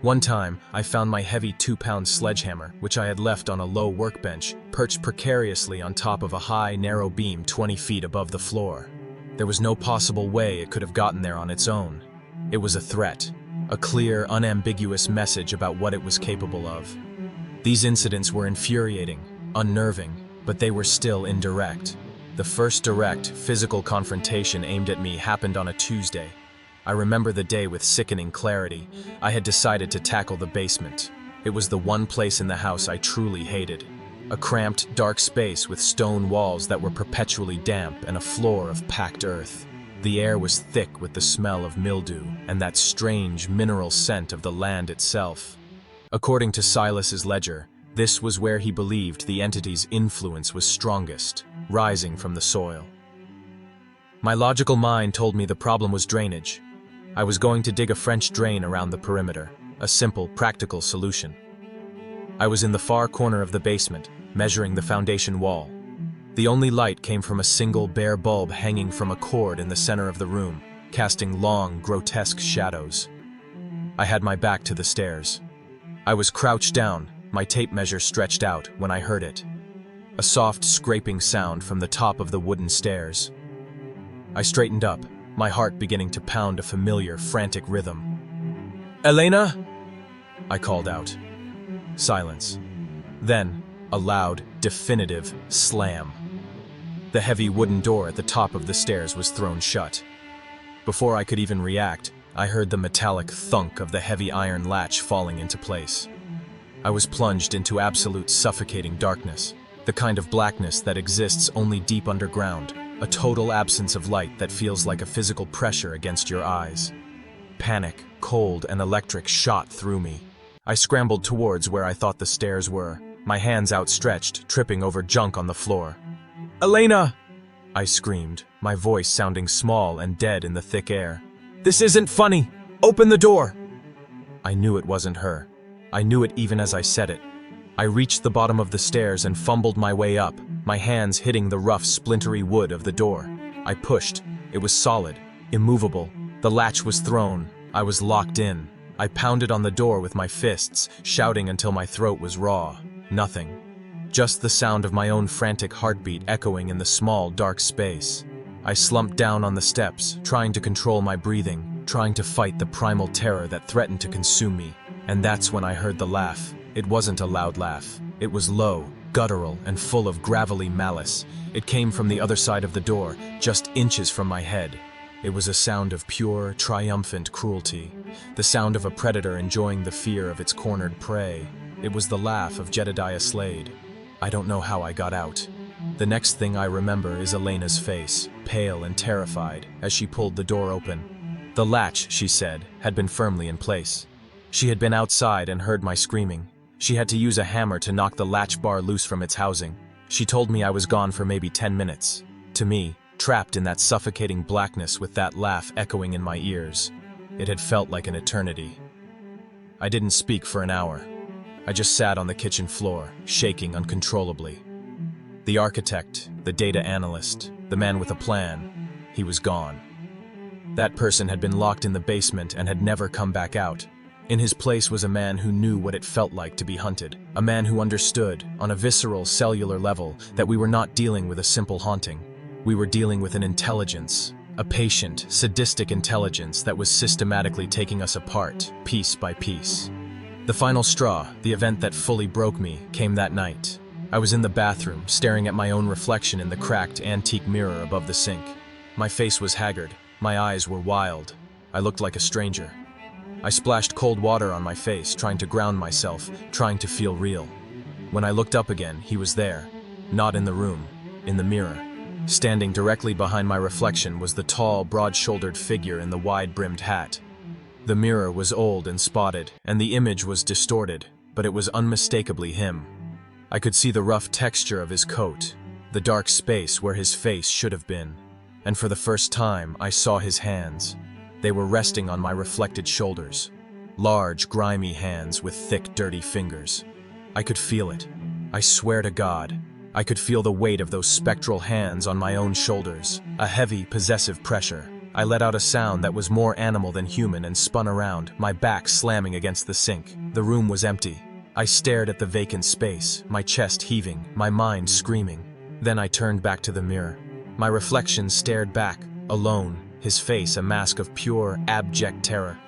One time, I found my heavy 2-pound sledgehammer, which I had left on a low workbench, perched precariously on top of a high, narrow beam 20 feet above the floor. There was no possible way it could have gotten there on its own. It was a threat, a clear, unambiguous message about what it was capable of. These incidents were infuriating, unnerving, but they were still indirect. The first direct, physical confrontation aimed at me happened on a Tuesday. I remember the day with sickening clarity. I had decided to tackle the basement. It was the one place in the house I truly hated. A cramped, dark space with stone walls that were perpetually damp and a floor of packed earth. The air was thick with the smell of mildew and that strange mineral scent of the land itself. According to Silas's ledger, this was where he believed the entity's influence was strongest, rising from the soil. My logical mind told me the problem was drainage. I was going to dig a French drain around the perimeter, a simple, practical solution. I was in the far corner of the basement, measuring the foundation wall. The only light came from a single bare bulb hanging from a cord in the center of the room, casting long, grotesque shadows. I had my back to the stairs. I was crouched down, my tape measure stretched out, when I heard it. A soft, scraping sound from the top of the wooden stairs. I straightened up, my heart beginning to pound a familiar, frantic rhythm. "Elena?" I called out. Silence. Then, a loud, definitive slam. The heavy wooden door at the top of the stairs was thrown shut. Before I could even react, I heard the metallic thunk of the heavy iron latch falling into place. I was plunged into absolute suffocating darkness, the kind of blackness that exists only deep underground, a total absence of light that feels like a physical pressure against your eyes. Panic, cold and electric shot through me. I scrambled towards where I thought the stairs were, my hands outstretched, tripping over junk on the floor. "Elena!" I screamed, my voice sounding small and dead in the thick air. "This isn't funny! Open the door!" I knew it wasn't her. I knew it even as I said it. I reached the bottom of the stairs and fumbled my way up, my hands hitting the rough, splintery wood of the door. I pushed. It was solid, immovable. The latch was thrown. I was locked in. I pounded on the door with my fists, shouting until my throat was raw. Nothing. Just the sound of my own frantic heartbeat echoing in the small, dark space. I slumped down on the steps, trying to control my breathing, trying to fight the primal terror that threatened to consume me. And that's when I heard the laugh. It wasn't a loud laugh. It was low, guttural, and full of gravelly malice. It came from the other side of the door, just inches from my head. It was a sound of pure, triumphant cruelty. The sound of a predator enjoying the fear of its cornered prey. It was the laugh of Jedediah Slade. I don't know how I got out. The next thing I remember is Elena's face, pale and terrified, as she pulled the door open. The latch, she said, had been firmly in place. She had been outside and heard my screaming. She had to use a hammer to knock the latch bar loose from its housing. She told me I was gone for maybe 10 minutes. To me, trapped in that suffocating blackness with that laugh echoing in my ears, it had felt like an eternity. I didn't speak for an hour. I just sat on the kitchen floor, shaking uncontrollably. The architect, the data analyst, the man with a plan, he was gone. That person had been locked in the basement and had never come back out. In his place was a man who knew what it felt like to be hunted, a man who understood, on a visceral, cellular level, that we were not dealing with a simple haunting. We were dealing with an intelligence, a patient, sadistic intelligence that was systematically taking us apart, piece by piece. The final straw, the event that fully broke me, came that night. I was in the bathroom, staring at my own reflection in the cracked, antique mirror above the sink. My face was haggard, my eyes were wild. I looked like a stranger. I splashed cold water on my face, trying to ground myself, trying to feel real. When I looked up again, he was there. Not in the room, in the mirror. Standing directly behind my reflection was the tall, broad-shouldered figure in the wide-brimmed hat. The mirror was old and spotted, and the image was distorted, but it was unmistakably him. I could see the rough texture of his coat, the dark space where his face should have been. And for the first time, I saw his hands. They were resting on my reflected shoulders. Large, grimy hands with thick, dirty fingers. I could feel it. I swear to God, I could feel the weight of those spectral hands on my own shoulders. A heavy, possessive pressure. I let out a sound that was more animal than human and spun around, my back slamming against the sink. The room was empty. I stared at the vacant space, my chest heaving, my mind screaming. Then I turned back to the mirror. My reflection stared back, alone, his face a mask of pure, abject terror.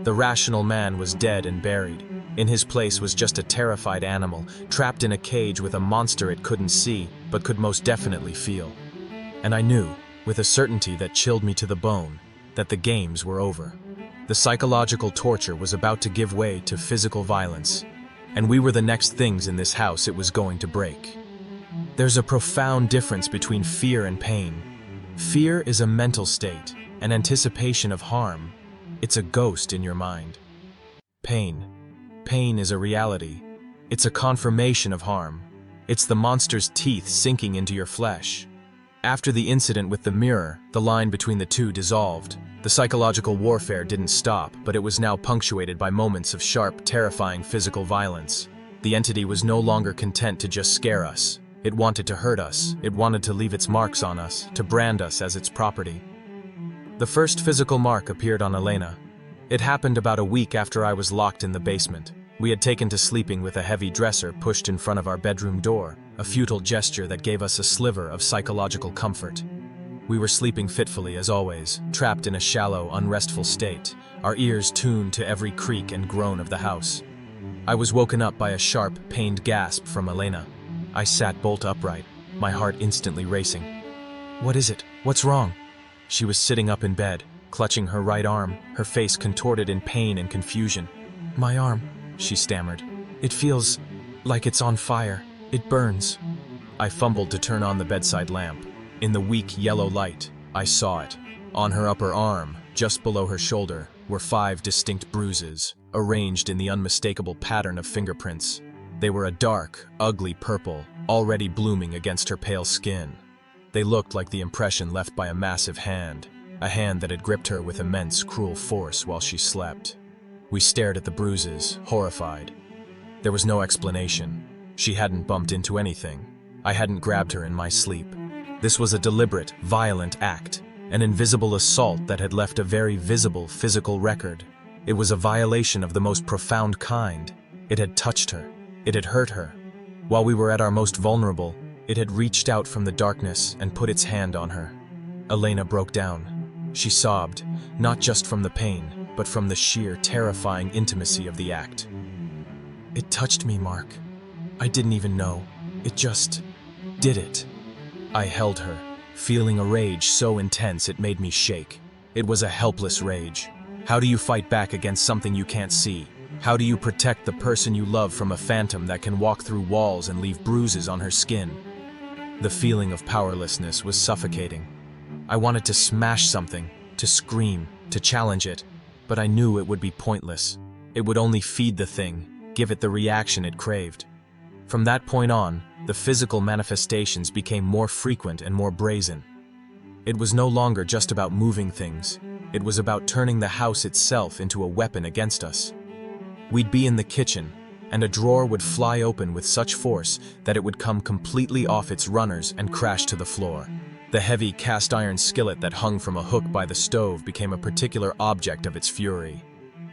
The rational man was dead and buried. In his place was just a terrified animal, trapped in a cage with a monster it couldn't see, but could most definitely feel. And I knew, with a certainty that chilled me to the bone, that the games were over. The psychological torture was about to give way to physical violence, and we were the next things in this house it was going to break. There's a profound difference between fear and pain. Fear is a mental state, an anticipation of harm. It's a ghost in your mind. Pain is a reality. It's a confirmation of harm. It's the monster's teeth sinking into your flesh. After the incident with the mirror, the line between the two dissolved. The psychological warfare didn't stop, but it was now punctuated by moments of sharp, terrifying physical violence. The entity was no longer content to just scare us. It wanted to hurt us. It wanted to leave its marks on us, to brand us as its property. The first physical mark appeared on Elena. It happened about a week after I was locked in the basement. We had taken to sleeping with a heavy dresser pushed in front of our bedroom door, a futile gesture that gave us a sliver of psychological comfort. We were sleeping fitfully as always, trapped in a shallow, unrestful state, our ears tuned to every creak and groan of the house. I was woken up by a sharp, pained gasp from Elena. I sat bolt upright, my heart instantly racing. "What is it? What's wrong?" She was sitting up in bed, clutching her right arm, her face contorted in pain and confusion. "My arm," she stammered. "It feels like it's on fire. It burns." I fumbled to turn on the bedside lamp. In the weak yellow light, I saw it. On her upper arm, just below her shoulder, were 5 distinct bruises, arranged in the unmistakable pattern of fingerprints. They were a dark, ugly purple, already blooming against her pale skin. They looked like the impression left by a massive hand, a hand that had gripped her with immense, cruel force while she slept. We stared at the bruises, horrified. There was no explanation. She hadn't bumped into anything. I hadn't grabbed her in my sleep. This was a deliberate, violent act, an invisible assault that had left a very visible physical record. It was a violation of the most profound kind. It had touched her. It had hurt her. While we were at our most vulnerable, it had reached out from the darkness and put its hand on her. Elena broke down. She sobbed, not just from the pain, but from the sheer, terrifying intimacy of the act. "It touched me, Mark. I didn't even know. It just did it." I held her, feeling a rage so intense it made me shake. It was a helpless rage. How do you fight back against something you can't see? How do you protect the person you love from a phantom that can walk through walls and leave bruises on her skin? The feeling of powerlessness was suffocating. I wanted to smash something, to scream, to challenge it, but I knew it would be pointless. It would only feed the thing, give it the reaction it craved. From that point on, the physical manifestations became more frequent and more brazen. It was no longer just about moving things. It was about turning the house itself into a weapon against us. We'd be in the kitchen, and a drawer would fly open with such force that it would come completely off its runners and crash to the floor. The heavy cast-iron skillet that hung from a hook by the stove became a particular object of its fury.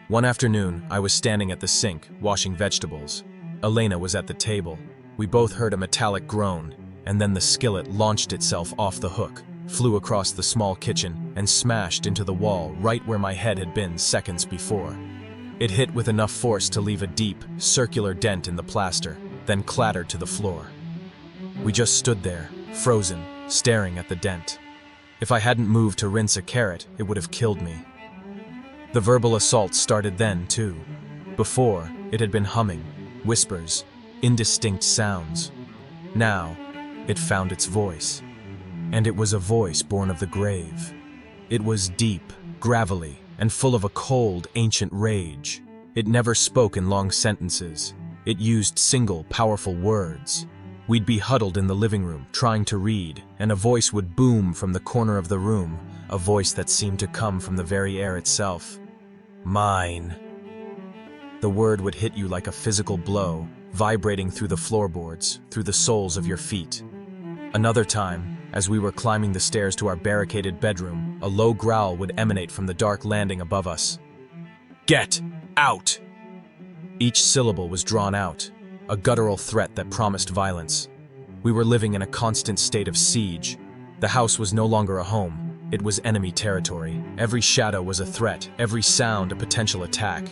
One afternoon, I was standing at the sink, washing vegetables. Elena was at the table. We both heard a metallic groan, and then the skillet launched itself off the hook, flew across the small kitchen, and smashed into the wall right where my head had been seconds before. It hit with enough force to leave a deep, circular dent in the plaster, then clattered to the floor. We just stood there, frozen, staring at the dent. If I hadn't moved to rinse a carrot, it would have killed me. The verbal assault started then, too. Before, it had been humming, whispers, indistinct sounds. Now, it found its voice. And it was a voice born of the grave. It was deep, gravelly, and full of a cold, ancient rage. It never spoke in long sentences. It used single, powerful words. We'd be huddled in the living room, trying to read, and a voice would boom from the corner of the room, a voice that seemed to come from the very air itself. Mine. The word would hit you like a physical blow, vibrating through the floorboards, through the soles of your feet. Another time, as we were climbing the stairs to our barricaded bedroom, a low growl would emanate from the dark landing above us. Get out! Each syllable was drawn out, a guttural threat that promised violence. We were living in a constant state of siege. The house was no longer a home, it was enemy territory. Every shadow was a threat, every sound a potential attack.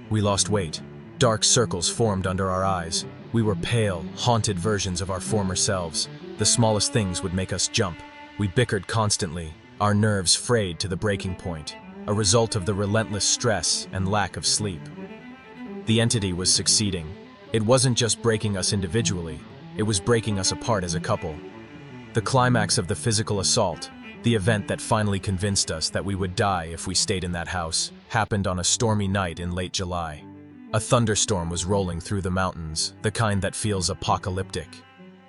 We lost weight. Dark circles formed under our eyes. We were pale, haunted versions of our former selves. The smallest things would make us jump. We bickered constantly, our nerves frayed to the breaking point, a result of the relentless stress and lack of sleep. The entity was succeeding. It wasn't just breaking us individually, it was breaking us apart as a couple. The climax of the physical assault, the event that finally convinced us that we would die if we stayed in that house, happened on a stormy night in late July. A thunderstorm was rolling through the mountains, the kind that feels apocalyptic.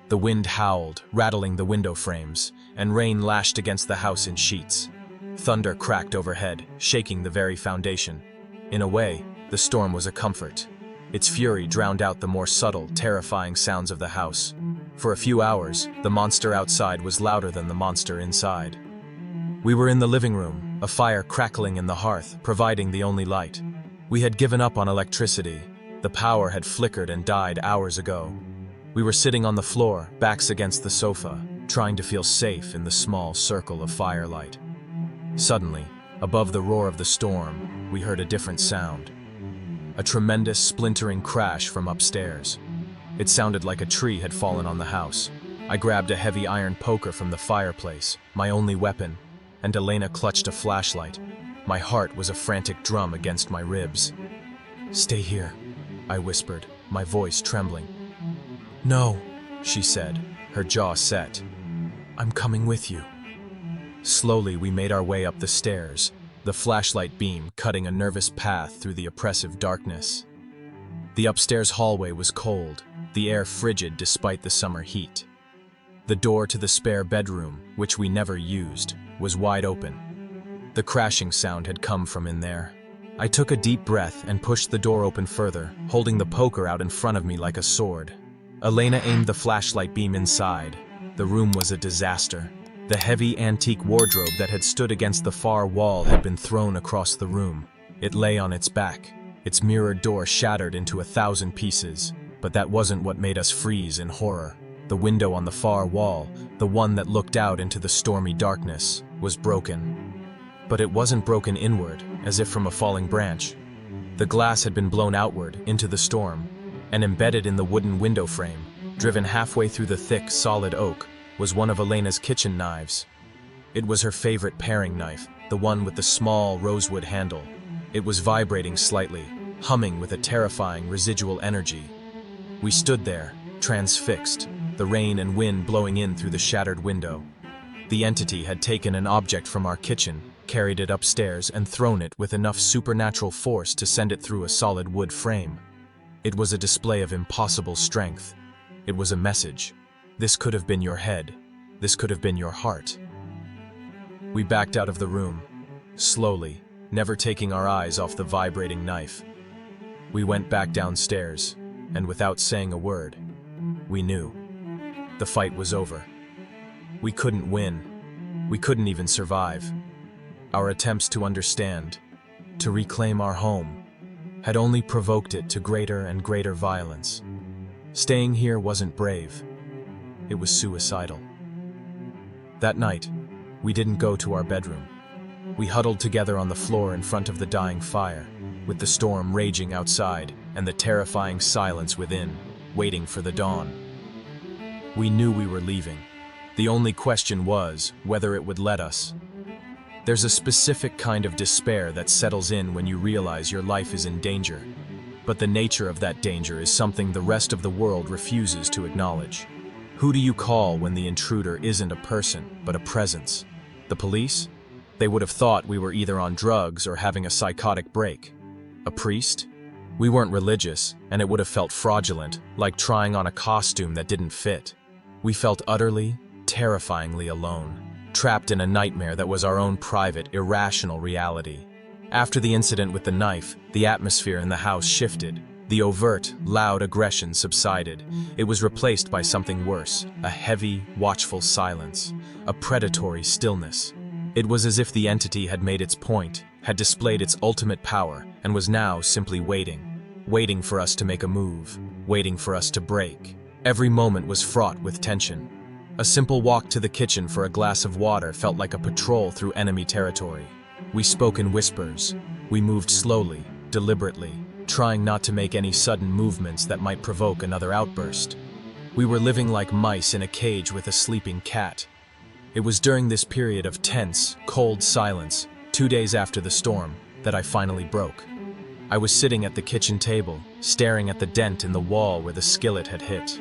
The wind howled, rattling the window frames, and rain lashed against the house in sheets. Thunder cracked overhead, shaking the very foundation. In a way, the storm was a comfort. Its fury drowned out the more subtle, terrifying sounds of the house. For a few hours, the monster outside was louder than the monster inside. We were in the living room, a fire crackling in the hearth, providing the only light. We had given up on electricity. The power had flickered and died hours ago. We were sitting on the floor, backs against the sofa, trying to feel safe in the small circle of firelight. Suddenly, above the roar of the storm, we heard a different sound. A tremendous splintering crash from upstairs. It sounded like a tree had fallen on the house. I grabbed a heavy iron poker from the fireplace, my only weapon, and Elena clutched a flashlight. My heart was a frantic drum against my ribs. "Stay here," I whispered, my voice trembling. "No," she said, her jaw set. "I'm coming with you." Slowly we made our way up the stairs, the flashlight beam cutting a nervous path through the oppressive darkness. The upstairs hallway was cold, the air frigid despite the summer heat. The door to the spare bedroom, which we never used, was wide open. The crashing sound had come from in there. I took a deep breath and pushed the door open further, holding the poker out in front of me like a sword. Elena aimed the flashlight beam inside. The room was a disaster. The heavy antique wardrobe that had stood against the far wall had been thrown across the room. It lay on its back, its mirrored door shattered into 1,000 pieces. But that wasn't what made us freeze in horror. The window on the far wall, the one that looked out into the stormy darkness, was broken. But it wasn't broken inward, as if from a falling branch. The glass had been blown outward, into the storm, and embedded in the wooden window frame, driven halfway through the thick, solid oak, was one of Elena's kitchen knives. It was her favorite paring knife, the one with the small rosewood handle. It was vibrating slightly, humming with a terrifying residual energy. We stood there, transfixed, the rain and wind blowing in through the shattered window. The entity had taken an object from our kitchen, carried it upstairs, and thrown it with enough supernatural force to send it through a solid wood frame. It was a display of impossible strength. It was a message. This could have been your head. This could have been your heart. We backed out of the room, slowly, never taking our eyes off the vibrating knife. We went back downstairs, and without saying a word, we knew. The fight was over. We couldn't win. We couldn't even survive. Our attempts to understand, to reclaim our home, had only provoked it to greater and greater violence. Staying here wasn't brave. It was suicidal. That night, we didn't go to our bedroom. We huddled together on the floor in front of the dying fire, with the storm raging outside and the terrifying silence within, waiting for the dawn. We knew we were leaving. The only question was whether it would let us. There's a specific kind of despair that settles in when you realize your life is in danger. But the nature of that danger is something the rest of the world refuses to acknowledge. Who do you call when the intruder isn't a person, but a presence? The police? They would have thought we were either on drugs or having a psychotic break. A priest? We weren't religious, and it would have felt fraudulent, like trying on a costume that didn't fit. We felt utterly, terrifyingly alone, trapped in a nightmare that was our own private, irrational reality. After the incident with the knife, the atmosphere in the house shifted. The overt, loud aggression subsided. It was replaced by something worse, a heavy, watchful silence, a predatory stillness. It was as if the entity had made its point, had displayed its ultimate power, and was now simply waiting for us to make a move, waiting for us to break. Every moment was fraught with tension. A simple walk to the kitchen for a glass of water felt like a patrol through enemy territory. We spoke in whispers. We moved slowly, deliberately, trying not to make any sudden movements that might provoke another outburst. We were living like mice in a cage with a sleeping cat. It was during this period of tense, cold silence, 2 days after the storm, that I finally broke. I was sitting at the kitchen table, staring at the dent in the wall where the skillet had hit.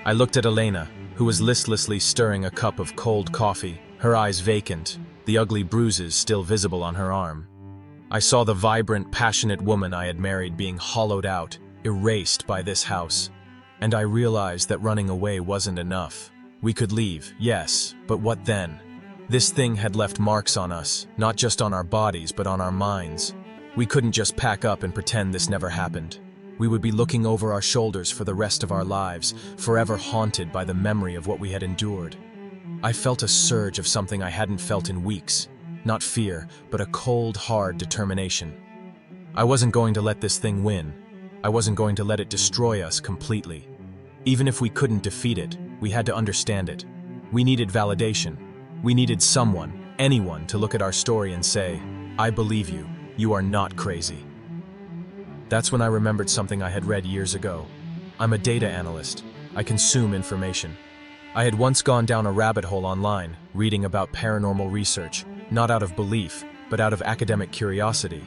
I looked at Elena, who was listlessly stirring a cup of cold coffee, her eyes vacant, the ugly bruises still visible on her arm. I saw the vibrant, passionate woman I had married being hollowed out, erased by this house. And I realized that running away wasn't enough. We could leave, yes, but what then? This thing had left marks on us, not just on our bodies, but on our minds. We couldn't just pack up and pretend this never happened. We would be looking over our shoulders for the rest of our lives, forever haunted by the memory of what we had endured. I felt a surge of something I hadn't felt in weeks. Not fear, but a cold, hard determination. I wasn't going to let this thing win. I wasn't going to let it destroy us completely. Even if we couldn't defeat it, we had to understand it. We needed validation. We needed someone, anyone, to look at our story and say, "I believe you. You are not crazy." That's when I remembered something I had read years ago. I'm a data analyst. I consume information. I had once gone down a rabbit hole online, reading about paranormal research, not out of belief, but out of academic curiosity.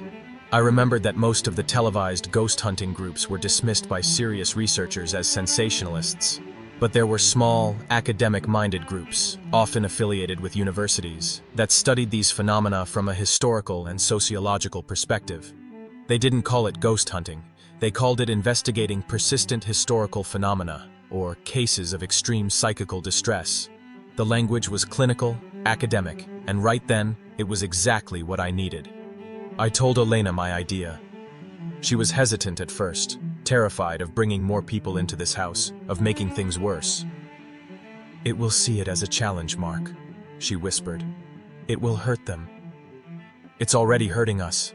I remembered that most of the televised ghost hunting groups were dismissed by serious researchers as sensationalists. But there were small, academic-minded groups, often affiliated with universities, that studied these phenomena from a historical and sociological perspective. They didn't call it ghost hunting. They called it investigating persistent historical phenomena, or cases of extreme psychical distress. The language was clinical, academic, and right then, it was exactly what I needed. I told Elena my idea. She was hesitant at first, terrified of bringing more people into this house, of making things worse. "It will see it as a challenge, Mark," she whispered. "It will hurt them." "It's already hurting us,"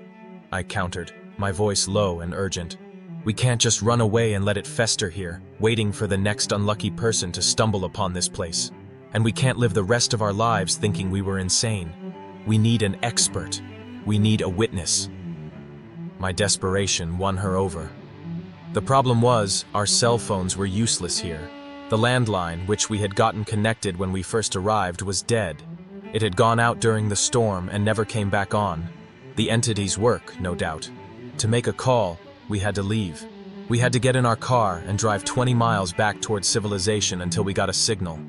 I countered, my voice low and urgent. "We can't just run away and let it fester here, waiting for the next unlucky person to stumble upon this place. And we can't live the rest of our lives thinking we were insane. We need an expert. We need a witness." My desperation won her over. The problem was, our cell phones were useless here. The landline, which we had gotten connected when we first arrived, was dead. It had gone out during the storm and never came back on. The entity's work, no doubt. To make a call, we had to leave. We had to get in our car and drive 20 miles back towards civilization until we got a signal.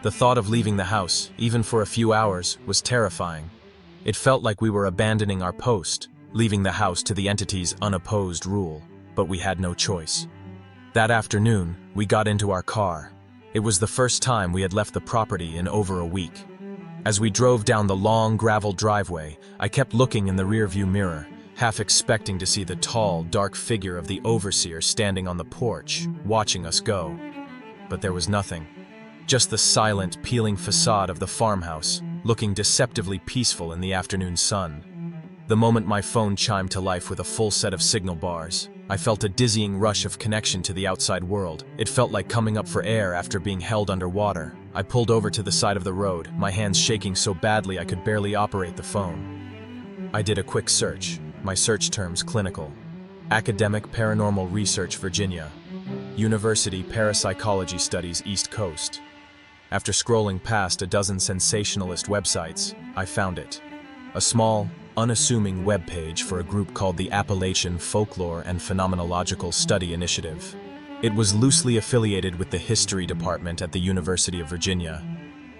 The thought of leaving the house, even for a few hours, was terrifying. It felt like we were abandoning our post, leaving the house to the entity's unopposed rule, but we had no choice. That afternoon, we got into our car. It was the first time we had left the property in over a week. As we drove down the long gravel driveway, I kept looking in the rearview mirror, half expecting to see the tall, dark figure of the overseer standing on the porch, watching us go. But there was nothing. Just the silent, peeling facade of the farmhouse, looking deceptively peaceful in the afternoon sun. The moment my phone chimed to life with a full set of signal bars, I felt a dizzying rush of connection to the outside world. It felt like coming up for air after being held underwater. I pulled over to the side of the road, my hands shaking so badly I could barely operate the phone. I did a quick search, my search terms clinical. Academic Paranormal Research, Virginia. University Parapsychology Studies, East Coast. After scrolling past a dozen sensationalist websites, I found it. A small, unassuming webpage for a group called the Appalachian Folklore and Phenomenological Study Initiative. It was loosely affiliated with the History Department at the University of Virginia.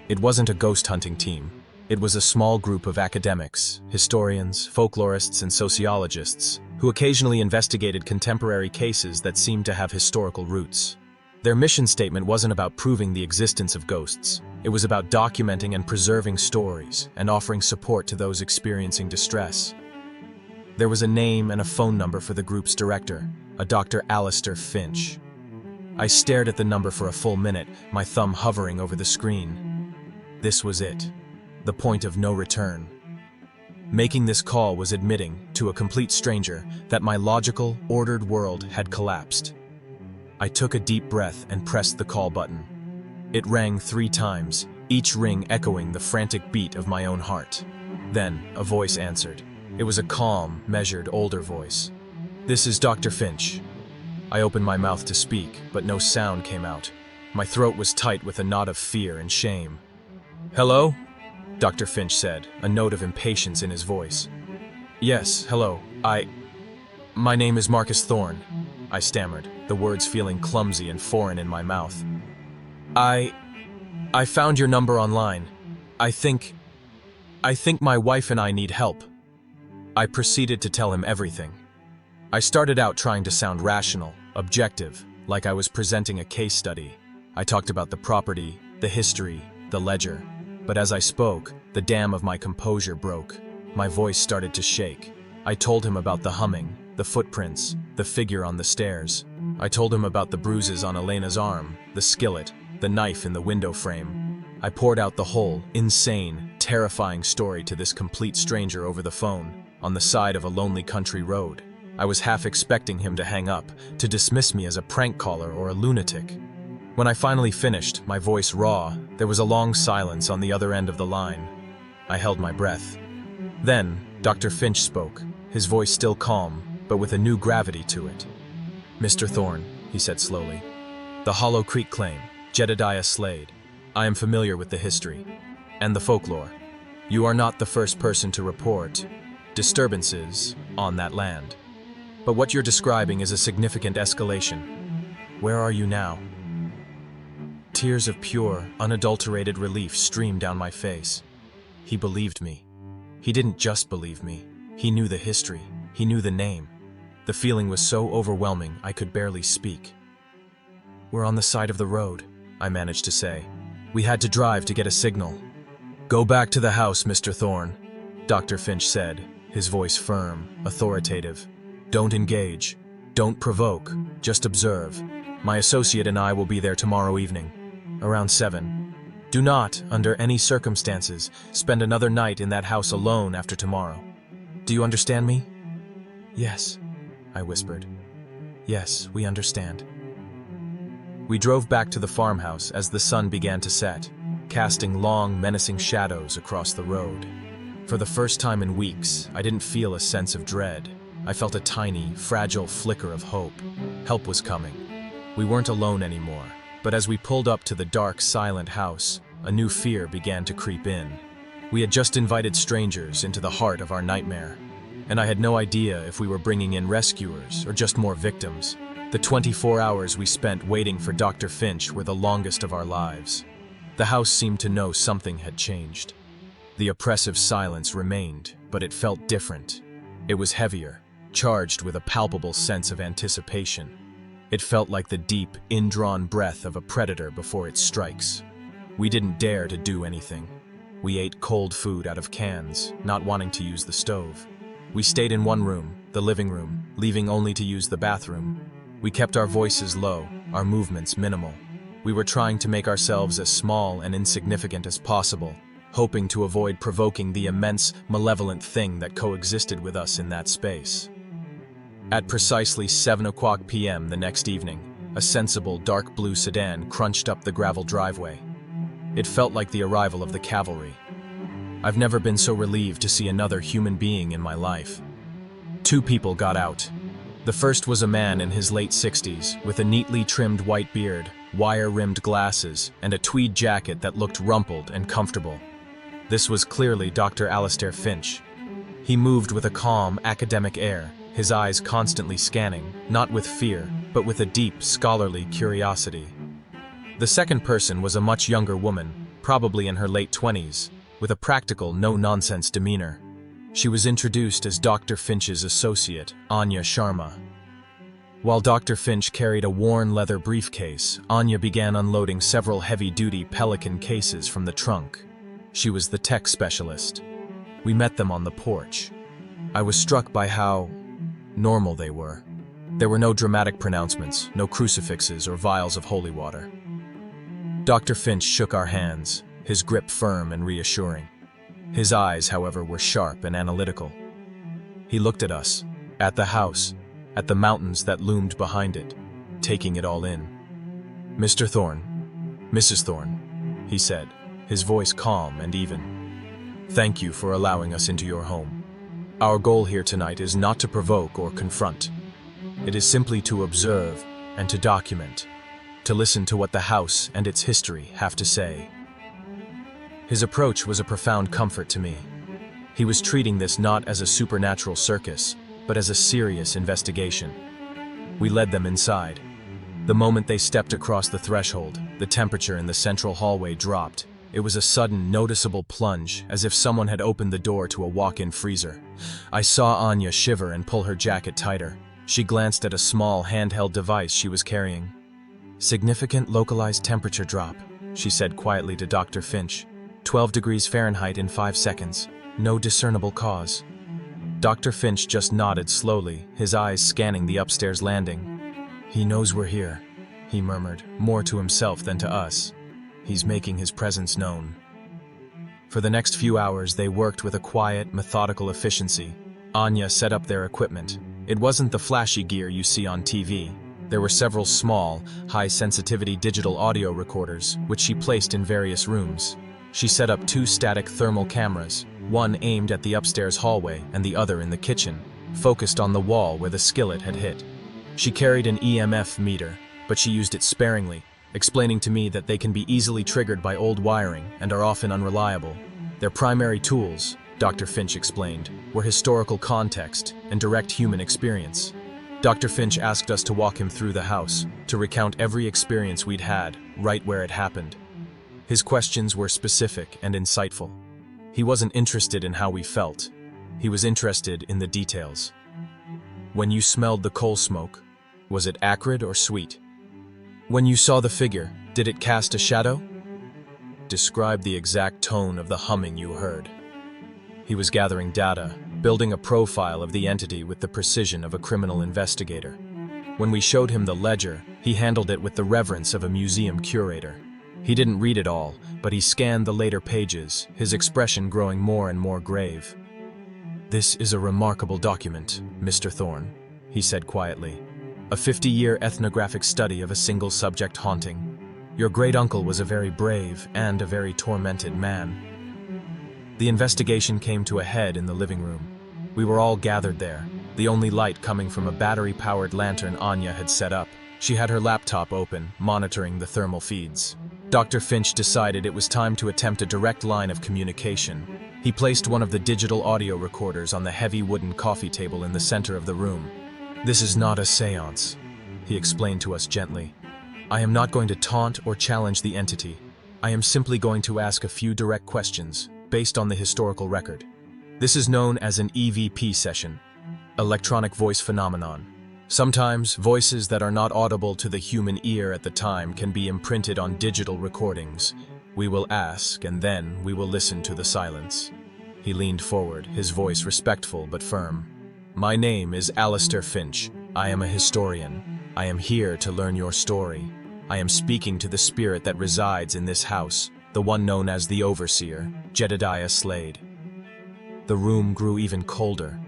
It wasn't a ghost hunting team. It was a small group of academics, historians, folklorists, and sociologists, who occasionally investigated contemporary cases that seemed to have historical roots. Their mission statement wasn't about proving the existence of ghosts. It was about documenting and preserving stories and offering support to those experiencing distress. There was a name and a phone number for the group's director, a Dr. Alistair Finch. I stared at the number for a full minute, my thumb hovering over the screen. This was it, the point of no return. Making this call was admitting, to a complete stranger, that my logical, ordered world had collapsed. I took a deep breath and pressed the call button. It rang 3 times, each ring echoing the frantic beat of my own heart. Then, a voice answered. It was a calm, measured, older voice. "This is Dr. Finch." I opened my mouth to speak, but no sound came out. My throat was tight with a knot of fear and shame. "Hello?" Dr. Finch said, a note of impatience in his voice. "Yes, hello. My name is Marcus Thorne," I stammered, the words feeling clumsy and foreign in my mouth. I found your number online. I think my wife and I need help." I proceeded to tell him everything. I started out trying to sound rational, objective, like I was presenting a case study. I talked about the property, the history, the ledger. But as I spoke, the dam of my composure broke. My voice started to shake. I told him about the humming, the footprints, the figure on the stairs. I told him about the bruises on Elena's arm, the skillet, the knife in the window frame. I poured out the whole, insane, terrifying story to this complete stranger over the phone, on the side of a lonely country road. I was half expecting him to hang up, to dismiss me as a prank caller or a lunatic. When I finally finished, my voice raw, there was a long silence on the other end of the line. I held my breath. Then, Dr. Finch spoke, his voice still calm, but with a new gravity to it. "Mr. Thorne," he said slowly, "the Hollow Creek claim, Jedediah Slade. I am familiar with the history and the folklore. You are not the first person to report disturbances on that land. But what you're describing is a significant escalation. Where are you now?" Tears of pure, unadulterated relief streamed down my face. He believed me. He didn't just believe me. He knew the history. He knew the name. The feeling was so overwhelming I could barely speak. "We're on the side of the road," I managed to say. "We had to drive to get a signal." "Go back to the house, Mr. Thorne," Dr. Finch said, his voice firm, authoritative. "Don't engage. Don't provoke. Just observe. My associate and I will be there tomorrow evening, around 7. Do not, under any circumstances, spend another night in that house alone after tomorrow. Do you understand me?" "Yes," I whispered. "Yes, we understand." We drove back to the farmhouse as the sun began to set, casting long, menacing shadows across the road. For the first time in weeks, I didn't feel a sense of dread. I felt a tiny, fragile flicker of hope. Help was coming. We weren't alone anymore, but as we pulled up to the dark, silent house, a new fear began to creep in. We had just invited strangers into the heart of our nightmare, and I had no idea if we were bringing in rescuers or just more victims. The 24 hours we spent waiting for Dr. Finch were the longest of our lives. The house seemed to know something had changed. The oppressive silence remained, but it felt different. It was heavier, charged with a palpable sense of anticipation. It felt like the deep, indrawn breath of a predator before it strikes. We didn't dare to do anything. We ate cold food out of cans, not wanting to use the stove. We stayed in one room, the living room, leaving only to use the bathroom. We kept our voices low, our movements minimal. We were trying to make ourselves as small and insignificant as possible, hoping to avoid provoking the immense, malevolent thing that coexisted with us in that space. At precisely 7 p.m. the next evening, a sensible dark blue sedan crunched up the gravel driveway. It felt like the arrival of the cavalry. I've never been so relieved to see another human being in my life. 2 people got out. The first was a man in his late 60s, with a neatly trimmed white beard, wire-rimmed glasses, and a tweed jacket that looked rumpled and comfortable. This was clearly Dr. Alistair Finch. He moved with a calm, academic air, his eyes constantly scanning, not with fear, but with a deep, scholarly curiosity. The second person was a much younger woman, probably in her late 20s, with a practical, no-nonsense demeanor. She was introduced as Dr. Finch's associate, Anya Sharma. While Dr. Finch carried a worn leather briefcase, Anya began unloading several heavy-duty Pelican cases from the trunk. She was the tech specialist. We met them on the porch. I was struck by how normal they were. There were no dramatic pronouncements, no crucifixes or vials of holy water. Dr. Finch shook our hands, his grip firm and reassuring. His eyes, however, were sharp and analytical. He looked at us, at the house, at the mountains that loomed behind it, taking it all in. "Mr. Thorne, Mrs. Thorne," he said, his voice calm and even. "Thank you for allowing us into your home. Our goal here tonight is not to provoke or confront. It is simply to observe and to document, to listen to what the house and its history have to say." His approach was a profound comfort to me. He was treating this not as a supernatural circus, but as a serious investigation. We led them inside. The moment they stepped across the threshold, the temperature in the central hallway dropped. It was a sudden, noticeable plunge, as if someone had opened the door to a walk-in freezer. I saw Anya shiver and pull her jacket tighter. She glanced at a small, handheld device she was carrying. "Significant localized temperature drop," she said quietly to Dr. Finch. 12 degrees Fahrenheit in 5 seconds. No discernible cause. Dr. Finch just nodded slowly, his eyes scanning the upstairs landing. "He knows we're here," he murmured, more to himself than to us. "He's making his presence known." For the next few hours, they worked with a quiet, methodical efficiency. Anya set up their equipment. It wasn't the flashy gear you see on TV. There were several small, high-sensitivity digital audio recorders, which she placed in various rooms. She set up 2 static thermal cameras, one aimed at the upstairs hallway and the other in the kitchen, focused on the wall where the skillet had hit. She carried an EMF meter, but she used it sparingly, explaining to me that they can be easily triggered by old wiring and are often unreliable. Their primary tools, Dr. Finch explained, were historical context and direct human experience. Dr. Finch asked us to walk him through the house, to recount every experience we'd had, right where it happened. His questions were specific and insightful. He wasn't interested in how we felt. He was interested in the details. "When you smelled the coal smoke, was it acrid or sweet? When you saw the figure, did it cast a shadow? Describe the exact tone of the humming you heard." He was gathering data, building a profile of the entity with the precision of a criminal investigator. When we showed him the ledger, he handled it with the reverence of a museum curator. He didn't read it all, but he scanned the later pages, his expression growing more and more grave. "This is a remarkable document, Mr. Thorne," he said quietly. "A 50-year ethnographic study of a single subject haunting. Your great-uncle was a very brave and a very tormented man." The investigation came to a head in the living room. We were all gathered there, the only light coming from a battery-powered lantern Anya had set up. She had her laptop open, monitoring the thermal feeds. Dr. Finch decided it was time to attempt a direct line of communication. He placed one of the digital audio recorders on the heavy wooden coffee table in the center of the room. "This is not a seance," he explained to us gently. "I am not going to taunt or challenge the entity. I am simply going to ask a few direct questions, based on the historical record. This is known as an EVP session, electronic voice phenomenon. Sometimes, voices that are not audible to the human ear at the time can be imprinted on digital recordings. We will ask, and then we will listen to the silence." He leaned forward, his voice respectful but firm. "My name is Alistair Finch. I am a historian. I am here to learn your story. I am speaking to the spirit that resides in this house, the one known as the Overseer, Jedediah Slade." The room grew even colder.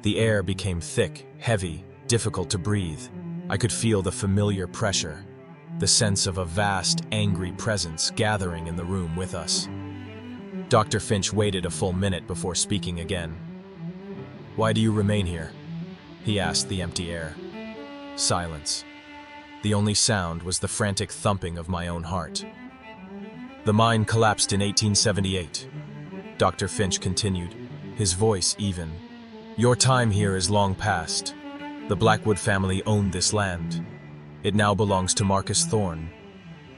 The air became thick, heavy, difficult to breathe. I could feel the familiar pressure, the sense of a vast, angry presence gathering in the room with us. Dr. Finch waited a full minute before speaking again. "Why do you remain here?" he asked the empty air. Silence. The only sound was the frantic thumping of my own heart. "The mine collapsed in 1878. Dr. Finch continued, his voice even. "Your time here is long past. The Blackwood family owned this land. It now belongs to Marcus Thorne.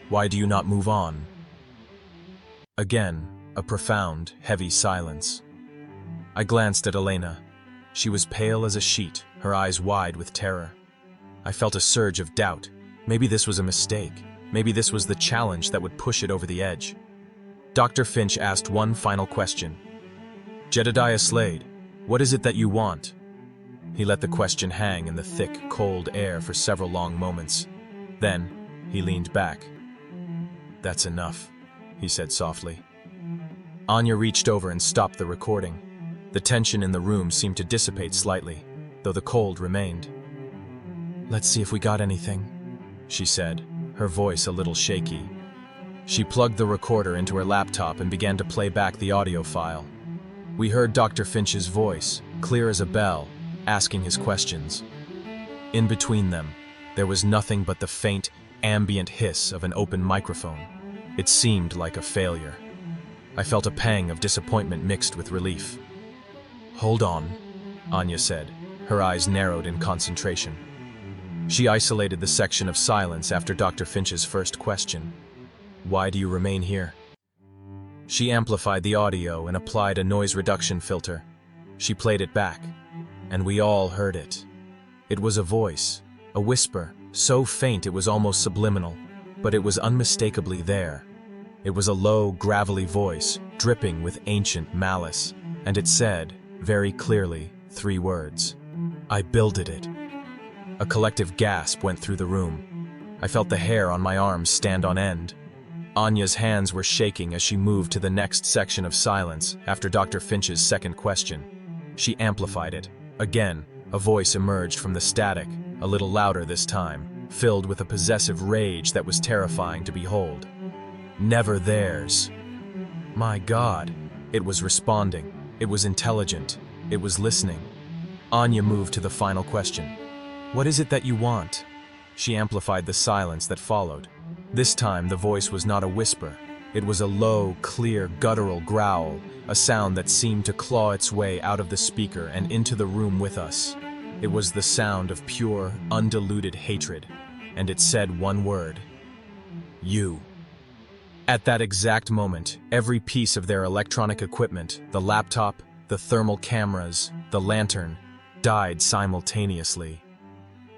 Why do you not move on?" Again, a profound, heavy silence. I glanced at Elena. She was pale as a sheet, her eyes wide with terror. I felt a surge of doubt. Maybe this was a mistake. Maybe this was the challenge that would push it over the edge. Dr. Finch asked one final question. "Jedediah Slade, what is it that you want?" He let the question hang in the thick, cold air for several long moments. Then, he leaned back. "That's enough," he said softly. Anya reached over and stopped the recording. The tension in the room seemed to dissipate slightly, though the cold remained. "Let's see if we got anything," she said, her voice a little shaky. She plugged the recorder into her laptop and began to play back the audio file. We heard Dr. Finch's voice, clear as a bell, asking his questions. In between them, there was nothing but the faint, ambient hiss of an open microphone. It seemed like a failure. I felt a pang of disappointment mixed with relief. "Hold on," Anya said, her eyes narrowed in concentration. She isolated the section of silence after Dr. Finch's first question. "Why do you remain here?" She amplified the audio and applied a noise reduction filter. She played it back, and we all heard it. It was a voice, a whisper, so faint it was almost subliminal, but it was unmistakably there. It was a low, gravelly voice, dripping with ancient malice, and it said, very clearly, 3 words. "I builded it." A collective gasp went through the room. I felt the hair on my arms stand on end. Anya's hands were shaking as she moved to the next section of silence after Dr. Finch's second question. She amplified it. Again, a voice emerged from the static, a little louder this time, filled with a possessive rage that was terrifying to behold. "Never theirs." My God, it was responding. It was intelligent. It was listening. Anya moved to the final question. "What is it that you want?" She amplified the silence that followed. This time, the voice was not a whisper. It was a low, clear, guttural growl, a sound that seemed to claw its way out of the speaker and into the room with us. It was the sound of pure, undiluted hatred, and it said one word: "You." At that exact moment, every piece of their electronic equipment, the laptop, the thermal cameras, the lantern, died simultaneously.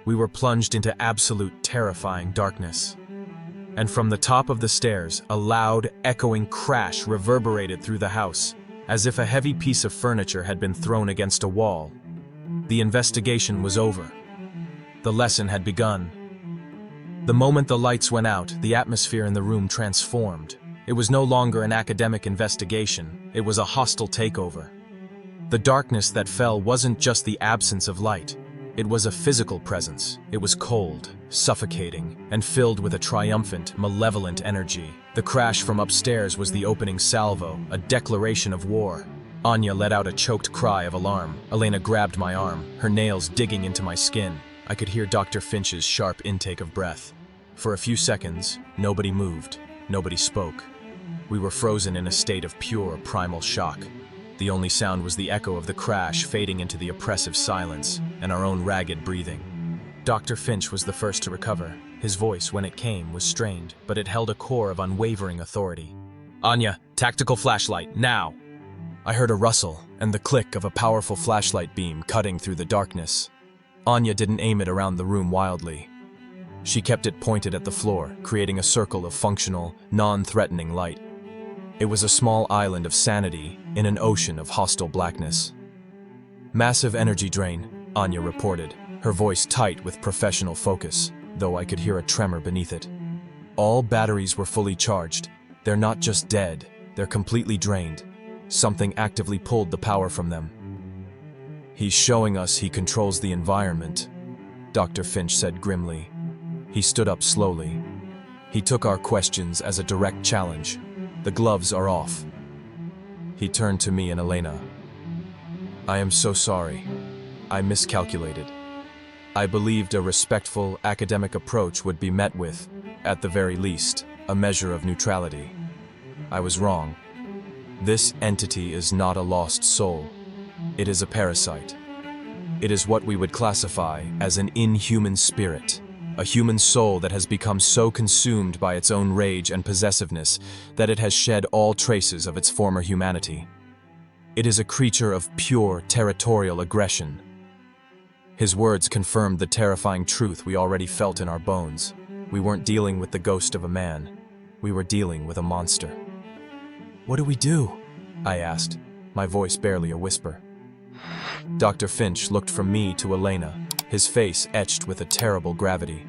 We were plunged into absolute, terrifying darkness. And from the top of the stairs, a loud, echoing crash reverberated through the house, as if a heavy piece of furniture had been thrown against a wall. The investigation was over. The lesson had begun. The moment the lights went out, the atmosphere in the room transformed. It was no longer an academic investigation, it was a hostile takeover. The darkness that fell wasn't just the absence of light. It was a physical presence. It was cold, suffocating, and filled with a triumphant, malevolent energy. The crash from upstairs was the opening salvo, a declaration of war. Anya let out a choked cry of alarm. Elena grabbed my arm, her nails digging into my skin. I could hear Dr. Finch's sharp intake of breath. For a few seconds, nobody moved, nobody spoke. We were frozen in a state of pure, primal shock. The only sound was the echo of the crash fading into the oppressive silence, and our own ragged breathing. Dr. Finch was the first to recover. His voice, when it came, was strained, but it held a core of unwavering authority. "Anya, tactical flashlight, now!" I heard a rustle, and the click of a powerful flashlight beam cutting through the darkness. Anya didn't aim it around the room wildly. She kept it pointed at the floor, creating a circle of functional, non-threatening light. It was a small island of sanity in an ocean of hostile blackness. "Massive energy drain," Anya reported, her voice tight with professional focus, though I could hear a tremor beneath it. "All batteries were fully charged. They're not just dead, they're completely drained. Something actively pulled the power from them." "He's showing us he controls the environment," Dr. Finch said grimly. He stood up slowly. He took our questions as a direct challenge. "The gloves are off." He turned to me and Elena. "I am so sorry. I miscalculated. I believed a respectful academic approach would be met with, at the very least, a measure of neutrality. I was wrong. This entity is not a lost soul. It is a parasite. It is what we would classify as an inhuman spirit. A human soul that has become so consumed by its own rage and possessiveness that it has shed all traces of its former humanity. It is a creature of pure territorial aggression. His words confirmed the terrifying truth we already felt in our bones. We weren't dealing with the ghost of a man. We were dealing with a monster. "What do we do?" I asked, my voice barely a whisper. Dr. Finch looked from me to Elena, his face etched with a terrible gravity.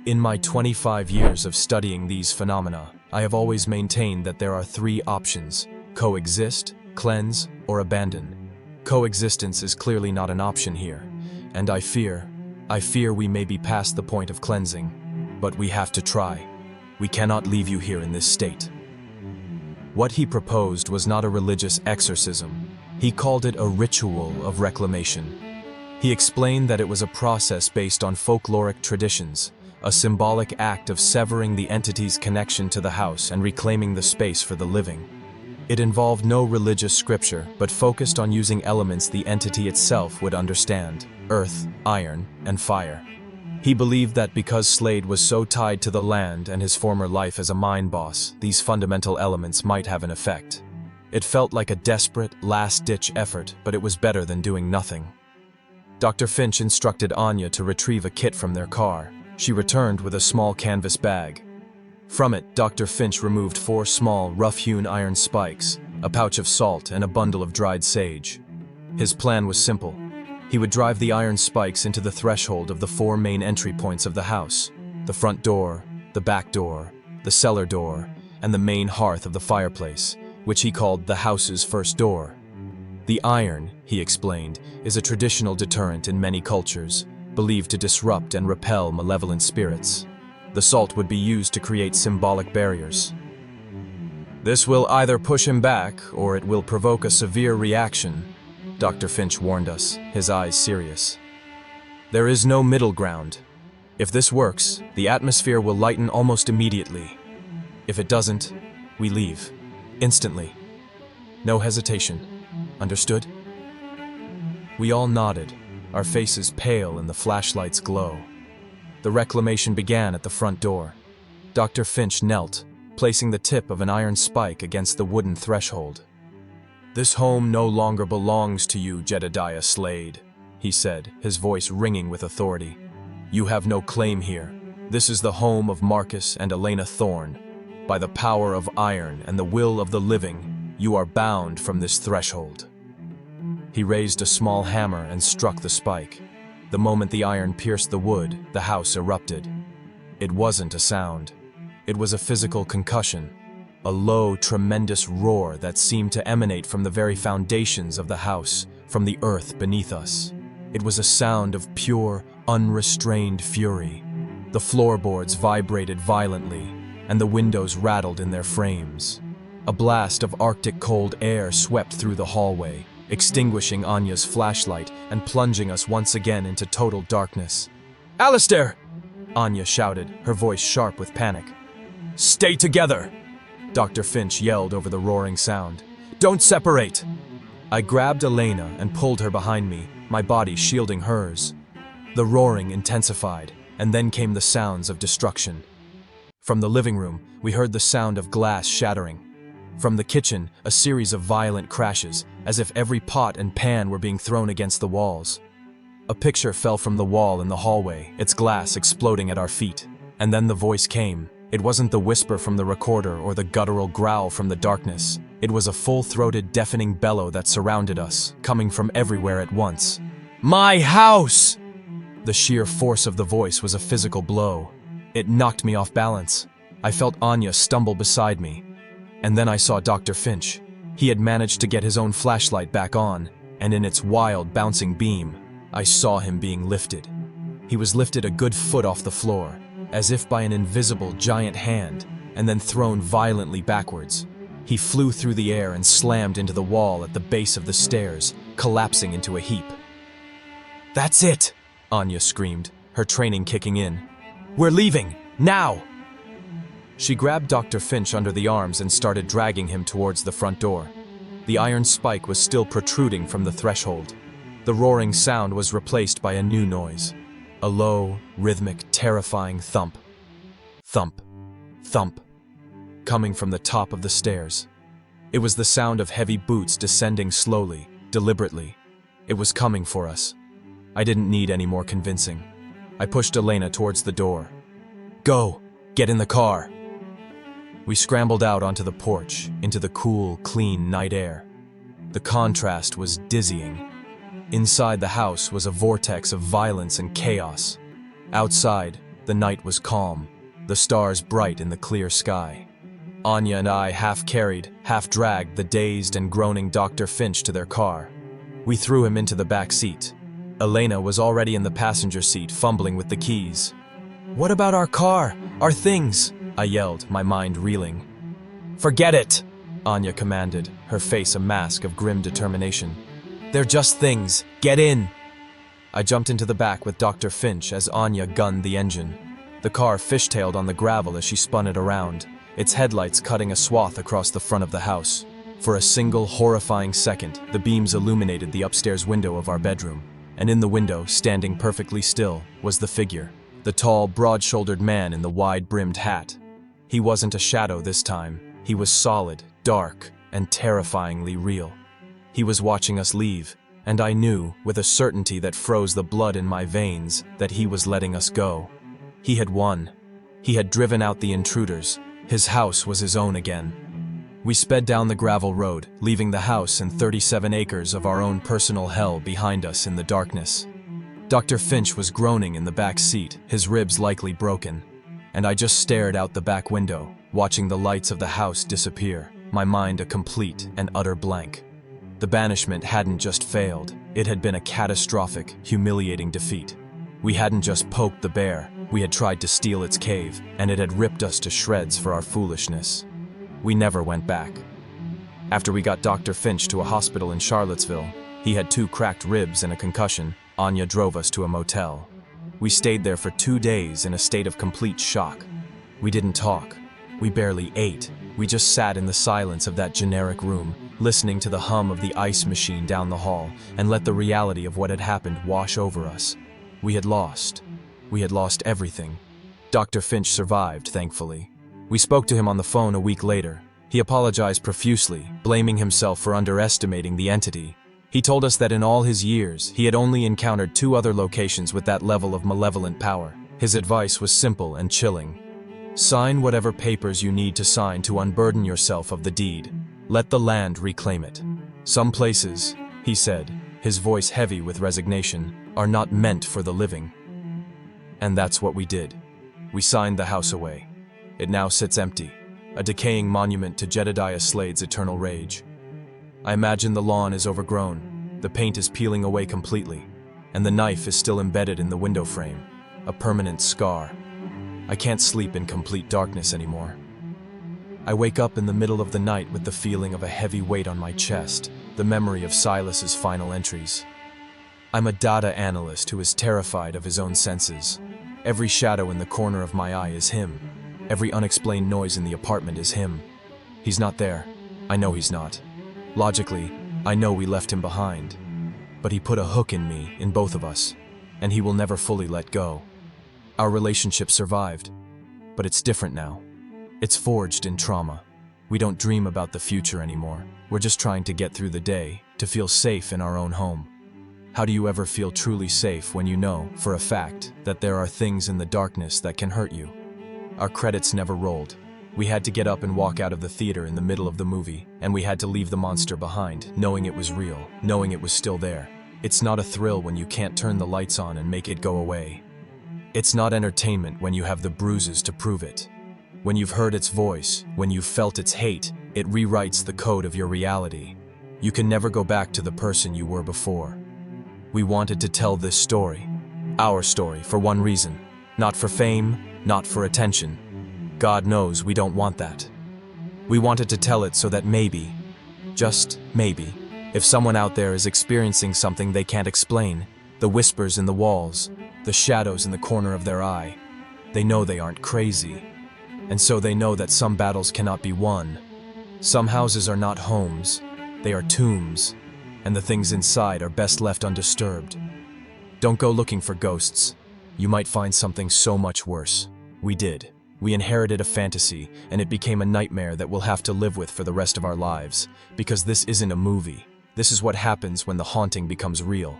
In my 25 years of studying these phenomena, I have always maintained that there are three options: coexist, cleanse, or abandon. Coexistence is clearly not an option here, and I fear we may be past the point of cleansing. But we have to try. We cannot leave you here in this state. What he proposed was not a religious exorcism. He called it a ritual of reclamation. He explained that it was a process based on folkloric traditions, a symbolic act of severing the entity's connection to the house and reclaiming the space for the living. It involved no religious scripture, but focused on using elements the entity itself would understand: earth, iron, and fire. He believed that because Slade was so tied to the land and his former life as a mine boss, these fundamental elements might have an effect. It felt like a desperate, last-ditch effort, but it was better than doing nothing. Dr. Finch instructed Anya to retrieve a kit from their car. She returned with a small canvas bag. From it, Dr. Finch removed 4 small, rough-hewn iron spikes, a pouch of salt, and a bundle of dried sage. His plan was simple. He would drive the iron spikes into the threshold of the 4 main entry points of the house: the front door, the back door, the cellar door, and the main hearth of the fireplace, which he called the house's first door. The iron, he explained, is a traditional deterrent in many cultures, believed to disrupt and repel malevolent spirits. The salt would be used to create symbolic barriers. "This will either push him back, or it will provoke a severe reaction," Dr. Finch warned us, his eyes serious. "There is no middle ground. If this works, the atmosphere will lighten almost immediately. If it doesn't, we leave. Instantly. No hesitation. Understood?" We all nodded, our faces pale in the flashlight's glow. The reclamation began at the front door. Dr. Finch knelt, placing the tip of an iron spike against the wooden threshold. "This home no longer belongs to you, Jedediah Slade," he said, his voice ringing with authority. "You have no claim here. This is the home of Marcus and Elena Thorne. By the power of iron and the will of the living, you are bound from this threshold." He raised a small hammer and struck the spike. The moment the iron pierced the wood, the house erupted. It wasn't a sound. It was a physical concussion. A low, tremendous roar that seemed to emanate from the very foundations of the house, from the earth beneath us. It was a sound of pure, unrestrained fury. The floorboards vibrated violently, and the windows rattled in their frames. A blast of Arctic cold air swept through the hallway, extinguishing Anya's flashlight and plunging us once again into total darkness. "Alistair!" Anya shouted, her voice sharp with panic. "Stay together!" Dr. Finch yelled over the roaring sound. "Don't separate!" I grabbed Elena and pulled her behind me, my body shielding hers. The roaring intensified, and then came the sounds of destruction. From the living room, we heard the sound of glass shattering. From the kitchen, a series of violent crashes, as if every pot and pan were being thrown against the walls. A picture fell from the wall in the hallway, its glass exploding at our feet. And then the voice came. It wasn't the whisper from the recorder or the guttural growl from the darkness. It was a full-throated, deafening bellow that surrounded us, coming from everywhere at once. "My house!" The sheer force of the voice was a physical blow. It knocked me off balance. I felt Anya stumble beside me. And then I saw Dr. Finch. He had managed to get his own flashlight back on, and in its wild, bouncing beam, I saw him being lifted. He was lifted a good foot off the floor, as if by an invisible giant hand, and then thrown violently backwards. He flew through the air and slammed into the wall at the base of the stairs, collapsing into a heap. "That's it!" Anya screamed, her training kicking in. "We're leaving! Now!" She grabbed Dr. Finch under the arms and started dragging him towards the front door. The iron spike was still protruding from the threshold. The roaring sound was replaced by a new noise. A low, rhythmic, terrifying thump. Thump. Thump. Coming from the top of the stairs. It was the sound of heavy boots descending slowly, deliberately. It was coming for us. I didn't need any more convincing. I pushed Elena towards the door. "Go! Get in the car!" We scrambled out onto the porch, into the cool, clean night air. The contrast was dizzying. Inside the house was a vortex of violence and chaos. Outside, the night was calm, the stars bright in the clear sky. Anya and I half-carried, half-dragged the dazed and groaning Dr. Finch to their car. We threw him into the back seat. Elena was already in the passenger seat, fumbling with the keys. "What about our car? Our things?" I yelled, my mind reeling. "Forget it!" Anya commanded, her face a mask of grim determination. "They're just things. Get in!" I jumped into the back with Dr. Finch as Anya gunned the engine. The car fishtailed on the gravel as she spun it around, its headlights cutting a swath across the front of the house. For a single horrifying second, the beams illuminated the upstairs window of our bedroom, and in the window, standing perfectly still, was the figure, the tall, broad-shouldered man in the wide-brimmed hat. He wasn't a shadow this time. He was solid, dark, and terrifyingly real. He was watching us leave, and I knew, with a certainty that froze the blood in my veins, that he was letting us go. He had won. He had driven out the intruders. His house was his own again. We sped down the gravel road, leaving the house and 37 acres of our own personal hell behind us in the darkness. Dr. Finch was groaning in the back seat, his ribs likely broken, and I just stared out the back window, watching the lights of the house disappear, my mind a complete and utter blank. The banishment hadn't just failed, it had been a catastrophic, humiliating defeat. We hadn't just poked the bear, we had tried to steal its cave, and it had ripped us to shreds for our foolishness. We never went back. After we got Dr. Finch to a hospital in Charlottesville, he had 2 cracked ribs and a concussion. Anya drove us to a motel. We stayed there for 2 days in a state of complete shock. We didn't talk. We barely ate. We just sat in the silence of that generic room, listening to the hum of the ice machine down the hall, and let the reality of what had happened wash over us. We had lost. We had lost everything. Dr. Finch survived, thankfully. We spoke to him on the phone a week later. He apologized profusely, blaming himself for underestimating the entity. He told us that in all his years, he had only encountered 2 other locations with that level of malevolent power. His advice was simple and chilling. Sign whatever papers you need to sign to unburden yourself of the deed. Let the land reclaim it. Some places, he said, his voice heavy with resignation, are not meant for the living. And that's what we did. We signed the house away. It now sits empty, a decaying monument to Jedediah Slade's eternal rage. I imagine the lawn is overgrown, the paint is peeling away completely, and the knife is still embedded in the window frame, a permanent scar. I can't sleep in complete darkness anymore. I wake up in the middle of the night with the feeling of a heavy weight on my chest, the memory of Silas's final entries. I'm a data analyst who is terrified of his own senses. Every shadow in the corner of my eye is him. Every unexplained noise in the apartment is him. He's not there. I know he's not. Logically, I know we left him behind. But he put a hook in me, in both of us, and he will never fully let go. Our relationship survived, but it's different now. It's forged in trauma. We don't dream about the future anymore. We're just trying to get through the day, to feel safe in our own home. How do you ever feel truly safe when you know, for a fact, that there are things in the darkness that can hurt you? Our credits never rolled. We had to get up and walk out of the theater in the middle of the movie, and we had to leave the monster behind, knowing it was real, knowing it was still there. It's not a thrill when you can't turn the lights on and make it go away. It's not entertainment when you have the bruises to prove it. When you've heard its voice, when you've felt its hate, it rewrites the code of your reality. You can never go back to the person you were before. We wanted to tell this story, our story, for one reason. Not for fame, not for attention. God knows we don't want that. We wanted to tell it so that maybe, just maybe, if someone out there is experiencing something they can't explain, the whispers in the walls, the shadows in the corner of their eye, they know they aren't crazy. And so they know that some battles cannot be won. Some houses are not homes, they are tombs, and the things inside are best left undisturbed. Don't go looking for ghosts. You might find something so much worse. We did. We inherited a fantasy, and it became a nightmare that we'll have to live with for the rest of our lives. Because this isn't a movie. This is what happens when the haunting becomes real.